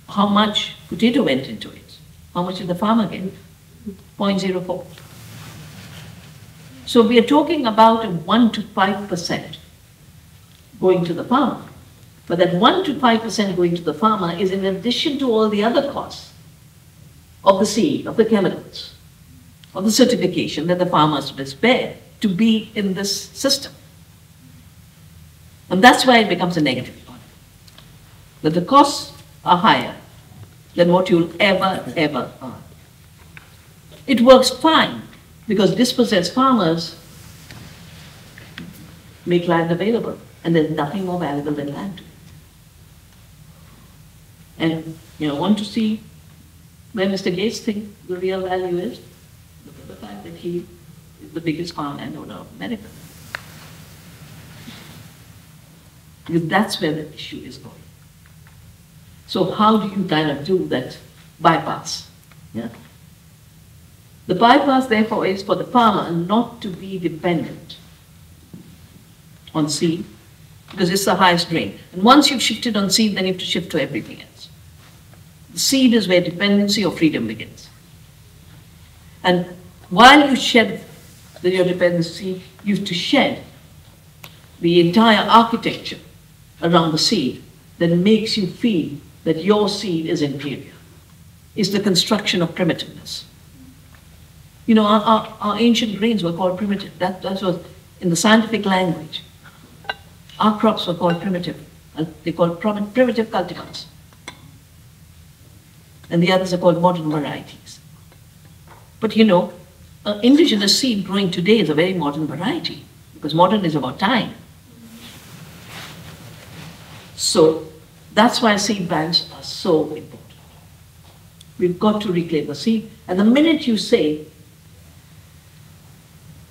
How much potato went into it? How much did the farmer get? 0.04. So we are talking about a 1 to 5% going to the farmer. But that 1 to 5% going to the farmer is in addition to all the other costs of the seed, of the chemicals, of the certification that the farmers must bear to be in this system. And that's why it becomes a negative economy. That the costs are higher than what you'll ever earn. It works fine because dispossessed farmers make land available, and there's nothing more valuable than land. And want to see where Mr. Gates thinks the real value is? Look at the fact that he is the biggest farm landowner of America. Because that's where the issue is going. So how do you kind of do that bypass? Yeah? The bypass, therefore, is for the farmer not to be dependent on seed, because it's the highest drain. And once you've shifted on seed, then you have to shift to everything else. The seed is where dependency or freedom begins. And while you shed your dependency, you have to shed the entire architecture around the seed that makes you feel that your seed is inferior. It's the construction of primitiveness. You know, our ancient grains were called primitive. That was in the scientific language. Our crops were called primitive. They called primitive cultivars. And the others are called modern varieties. But you know, indigenous seed growing today is a very modern variety, because modern is about time. So that's why seed banks are so important. We've got to reclaim the seed. And the minute you say,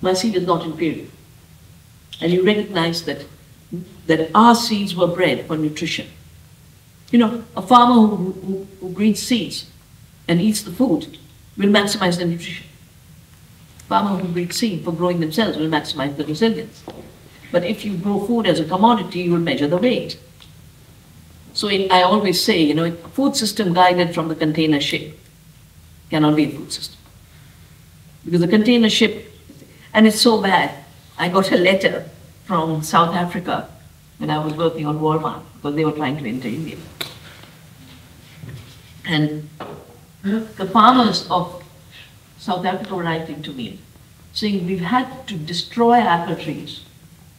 my seed is not inferior, and you recognize that our seeds were bred for nutrition. You know, a farmer who breeds seeds and eats the food will maximize the nutrition. Farmer who breeds seed for growing themselves will maximize the resilience. But if you grow food as a commodity, you will measure the weight. So I always say, you know, a food system guided from the container ship cannot be a food system. Because the container ship, and it's so bad. I got a letter from South Africa when I was working on Walmart, because they were trying to enter India. And the farmers of South Africa were writing to me, saying we've had to destroy apple trees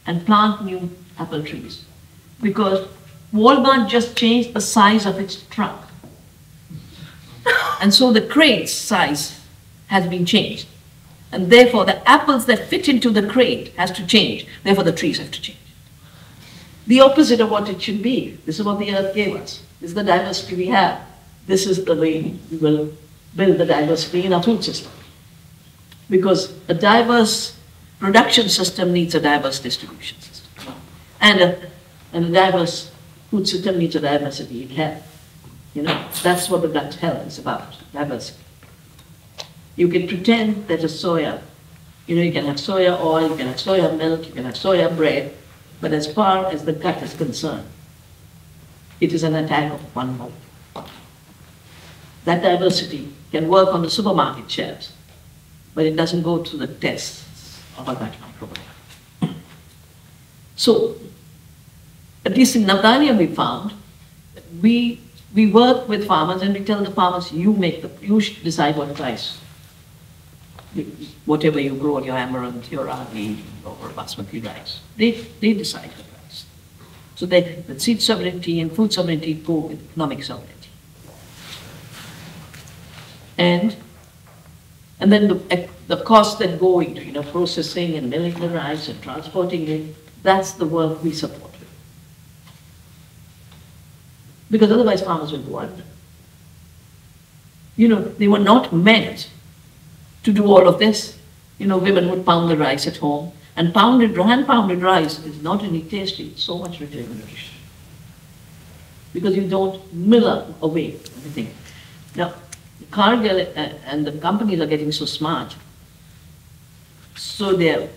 and plant new apple trees because Walmart just changed the size of its truck. And so the crate size has been changed. And therefore the apples that fit into the crate has to change. Therefore the trees have to change. The opposite of what it should be. This is what the earth gave us. This is the diversity we have. This is the way we will build the diversity in our food system. Because a diverse production system needs a diverse distribution system. And a diverse food system needs a diversity in health. You know, that's what the gut health is about, diversity. You can pretend that a soya, you know, you can have soya oil, you can have soya milk, you can have soya bread, but as far as the gut is concerned, it is an attack of one mold. That diversity can work on the supermarket shelves, but it doesn't go through the tests of a gut microbiome. So, at least in Navdanya we found, we work with farmers and we tell the farmers, you should decide what price. Whatever you grow, your amaranth, your ragi, or basmati rice, they decide the price. So that the seed sovereignty and food sovereignty go with economic sovereignty. And then the costs that go into, you know, processing and milling the rice and transporting it, that's the work we support. Because otherwise farmers will go under. You know, they were not meant to do all of this. You know, women would pound the rice at home, and hand-pounded rice is not only tasty, it's so much richer in nutrition. Because you don't mill away everything. Now, Cargill and the companies are getting so smart. So they're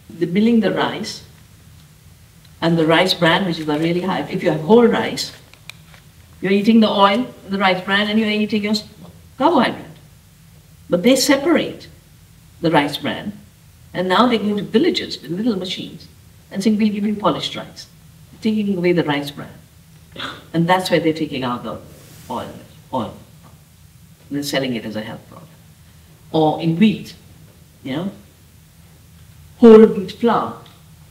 milling the rice, and the rice bran, which is a really high, if you have whole rice, you're eating the oil, the rice bran, and you're eating your carbohydrate. But they separate the rice bran, and now they go to villages with little machines and saying, we'll give you polished rice, taking away the rice bran. And that's where they're taking out the oil. And they're selling it as a health product. Or in wheat, you know, whole wheat flour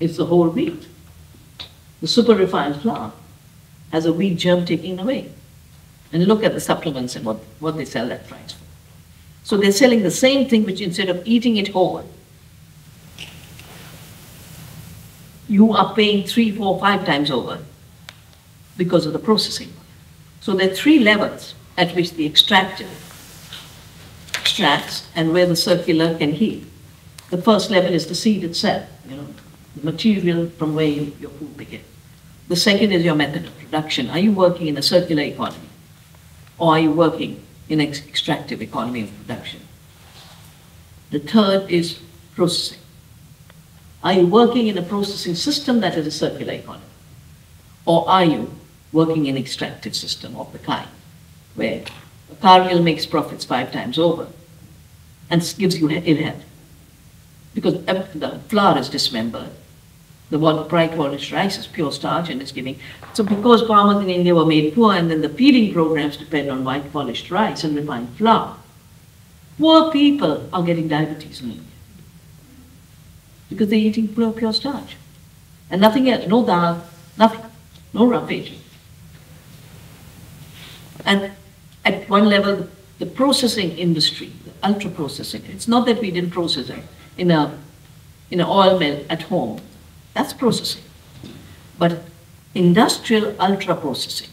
is the whole wheat. The super refined flour has a wheat germ taken away. And look at the supplements and what they sell that price for. So they're selling the same thing, which instead of eating it whole, you are paying 3, 4, 5 times over because of the processing. So there are 3 levels at which the extractive extracts and where the circular can heal. The first level is the seed itself, you know, the material from where your food begins. The second is your method of production. Are you working in a circular economy? Or are you working in an extractive economy of production? The third is processing. Are you working in a processing system that is a circular economy? Or are you working in an extractive system of the kind where a car mill makes profits 5 times over and gives you ill health? Because the flour is dismembered. The bright polished rice is pure starch and it's giving. So because farmers in India were made poor and then the feeding programs depend on white polished rice and refined flour, poor people are getting diabetes in India because they're eating pure starch and nothing else, no dal, nothing, no roughage. And at one level, the processing industry, the ultra processing, it's not that we didn't process it in an oil mill at home. That's processing. But industrial ultra processing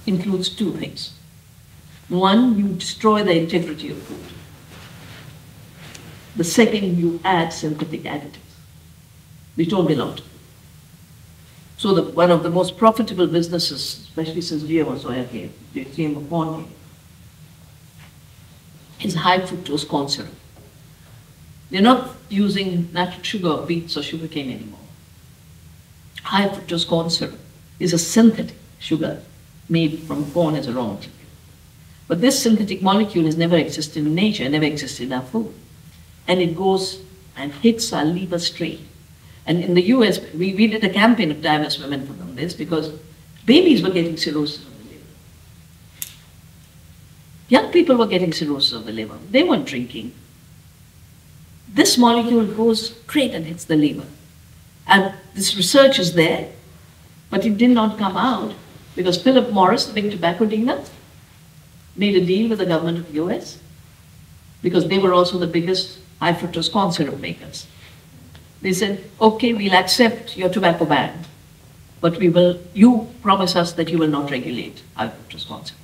includes 2 things. One, you destroy the integrity of food. The second, you add synthetic additives which don't belong to food. So one of the most profitable businesses, especially since GMO soya came, GMO corn came, is high fructose corn syrup. They're not using natural sugar or beets or sugarcane anymore. High fructose corn syrup is a synthetic sugar made from corn as a raw material. But this synthetic molecule has never existed in nature, never existed in our food. And it goes and hits our liver straight. And in the US, we did a campaign of diverse women on this because babies were getting cirrhosis of the liver. Young people were getting cirrhosis of the liver. They weren't drinking. This molecule goes straight and hits the liver. And this research is there, but it did not come out because Philip Morris, the big tobacco dealer, made a deal with the government of the US because they were also the biggest high fructose corn syrup makers. They said, okay, we'll accept your tobacco ban, but you promise us that you will not regulate high fructose corn syrup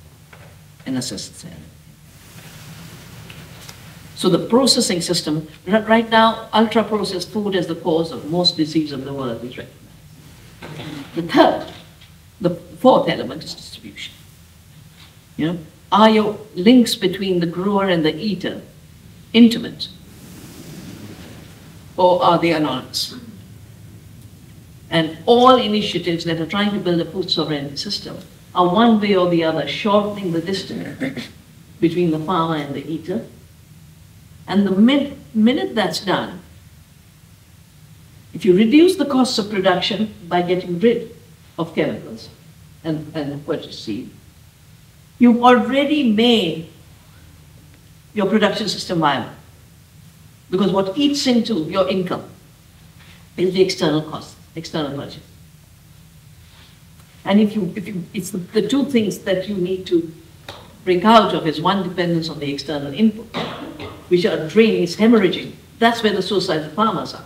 and assist sale. So the processing system, right now, ultra-processed food is the cause of most disease of the world is recognized. The fourth element is distribution. Are your links between the grower and the eater intimate? Or are they anonymous? And all initiatives that are trying to build a food sovereignty system are one way or the other shortening the distance between the farmer and the eater. And the minute that's done, if you reduce the costs of production by getting rid of chemicals and what you see, you've already made your production system viable. Because what eats into your income is the external cost, external budget. And it's the 2 things that you need to break out of is one, dependence on the external input, which are draining, it's hemorrhaging. That's where the suicide of farmers are.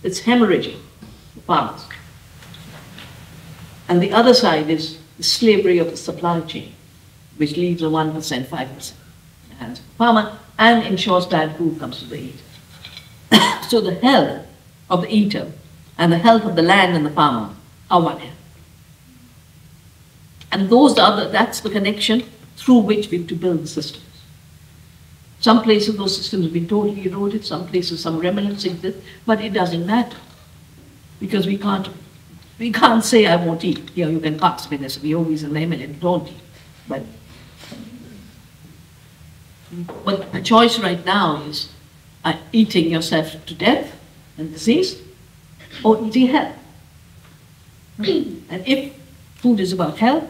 It's hemorrhaging for farmers. And the other side is the slavery of the supply chain, which leaves a 1%, 5% in the hands of the farmer and ensures bad food comes to the eater. So the health of the eater and the health of the land and the farmer are one health. And that's the connection through which we have to build the systems. Some places those systems have been totally eroded, some places some remnants exist, but it doesn't matter. Because we can't say I won't eat. You can ask me this, the yogis and the Himalayan don't eat. But the choice right now is eating yourself to death and disease or eating health. And if food is about health,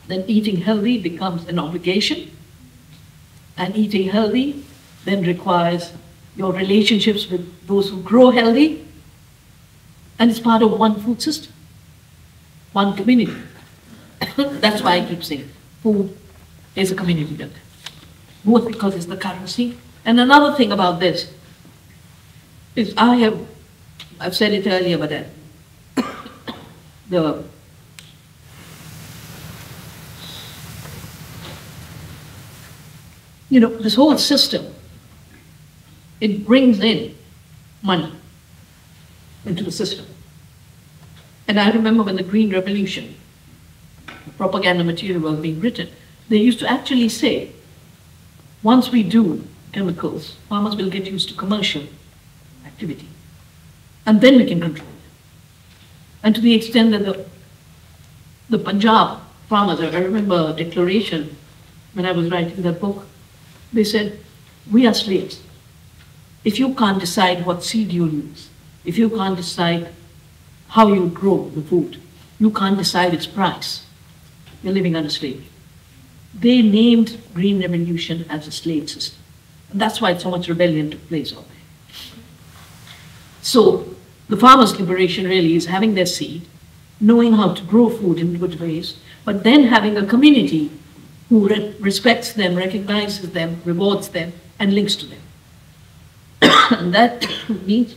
then eating healthy becomes an obligation. And eating healthy then requires your relationships with those who grow healthy. And it's part of one food system, one community. That's why I keep saying food is a community builder. Both because it's the currency. And another thing about this is I've said it earlier, but this whole system, it brings in money into the system. And I remember when the Green Revolution, propaganda material was being written, they used to actually say, once we do chemicals, farmers will get used to commercial activity. And then we can control them. And to the extent that the Punjab farmers, I remember a declaration when I was writing that book, they said, we are slaves. If you can't decide what seed you use, if you can't decide how you grow the food, you can't decide its price, you're living under slavery. They named Green Revolution as a slave system. And that's why so much rebellion took place over there. So the farmers' liberation really is having their seed, knowing how to grow food in good ways, but then having a community who respects them, recognizes them, rewards them, and links to them. And that means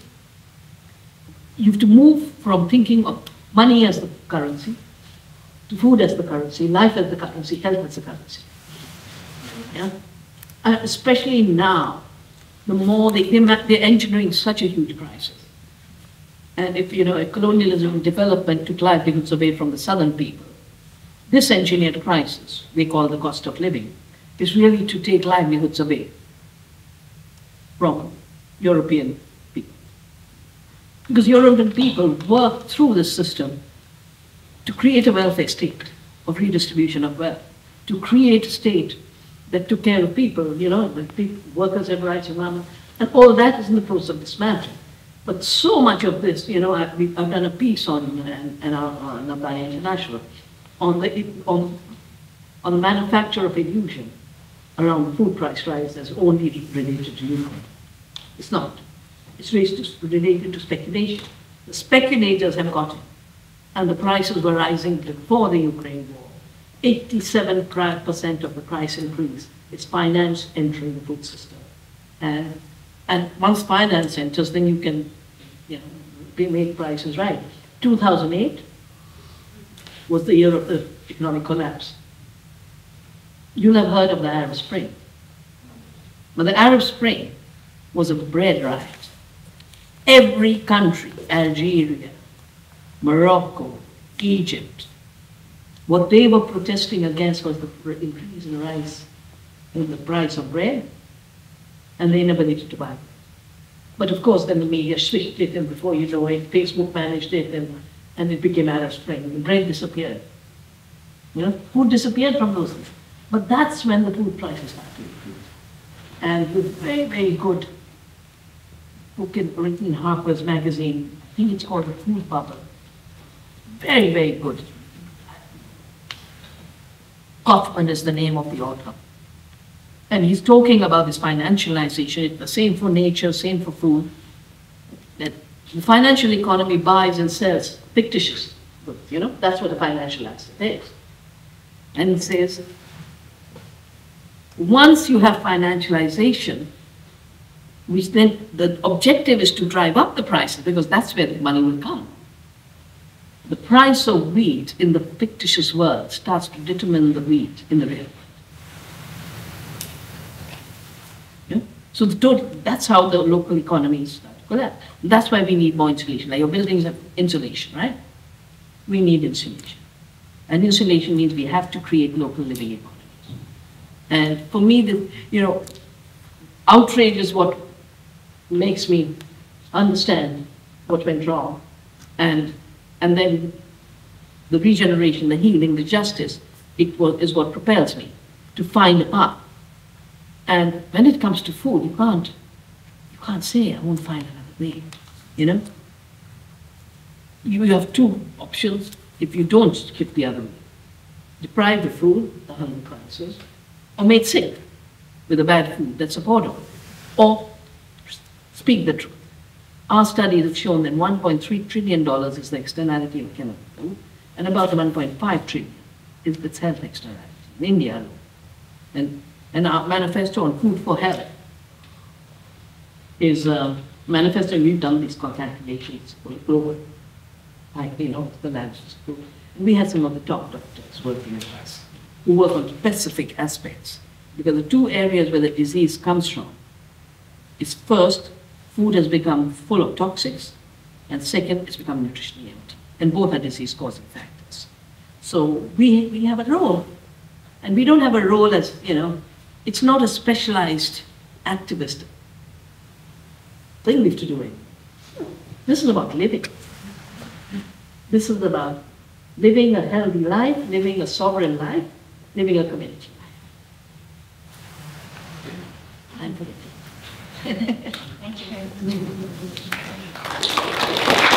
you have to move from thinking of money as the currency, to food as the currency, life as the currency, health as the currency. Yeah? Especially now, the more they're engineering such a huge crisis. And if, if colonialism and development took livelihoods away from the southern people, this engineered crisis, they call the cost of living, is really to take livelihoods away from European people. Because European people worked through this system to create a welfare state of redistribution of wealth, to create a state that took care of people, the workers have rights, environment, and all that is in the process of dismantling. But so much of this, I've done a piece on International on the manufacture of illusion around food price rise as only related to Ukraine. It's not. It's related to speculation. The speculators have got it. And the prices were rising before the Ukraine war. 87% of the price increase is finance entering the food system. And once finance enters, then you can make prices right. 2008 was the year of the economic collapse. You'll have heard of the Arab Spring. But the Arab Spring was a bread riot. Every country, Algeria, Morocco, Egypt, what they were protesting against was the increase in rice in the price of bread, and they never needed to buy it. But of course, then the media switched it, and before you know it, Facebook managed it, and it became Arab Spring. The bread disappeared. Food disappeared from those things. But that's when the food prices started to increase. And with very, very good book written in Harper's Magazine, I think it's called The Food Bubble. Very, very good. Kaufman is the name of the author. And he's talking about this financialization. It's the same for nature, same for food. That the financial economy buys and sells fictitious goods, that's what a financial asset is. And it says, once you have financialization, which then the objective is to drive up the prices because that's where the money will come. The price of wheat in the fictitious world starts to determine the wheat in the real world. So that's how the local economies start to collapse. That's why we need more insulation. Like your buildings have insulation, right? We need insulation. And insulation means we have to create local living economies. And for me, outrage is what makes me understand what went wrong. And then the regeneration, the healing, the justice, is what propels me to find a path. And when it comes to food, you can't say, I won't find another way, You have two options if you don't skip the other way. Deprive the food, the hunger crisis, or make sick with a bad food that's affordable, or speak the truth. Our studies have shown that $1.3 trillion is the externality of chemical food, and about $1.5 trillion is its health externality in India alone. And our manifesto on food for health is a manifesto. We've done these calculations for global, the labs. We had some of the top doctors working with us who work on specific aspects. Because the two areas where the disease comes from is first, food has become full of toxics, and second, it's become nutritionally and both are disease-causing factors. So we have a role, and we don't have a role as, you know, it's not a specialized activist thing we have to do it. This is about living. This is about living a healthy life, living a sovereign life, living a community life. I'm for it. Thank you.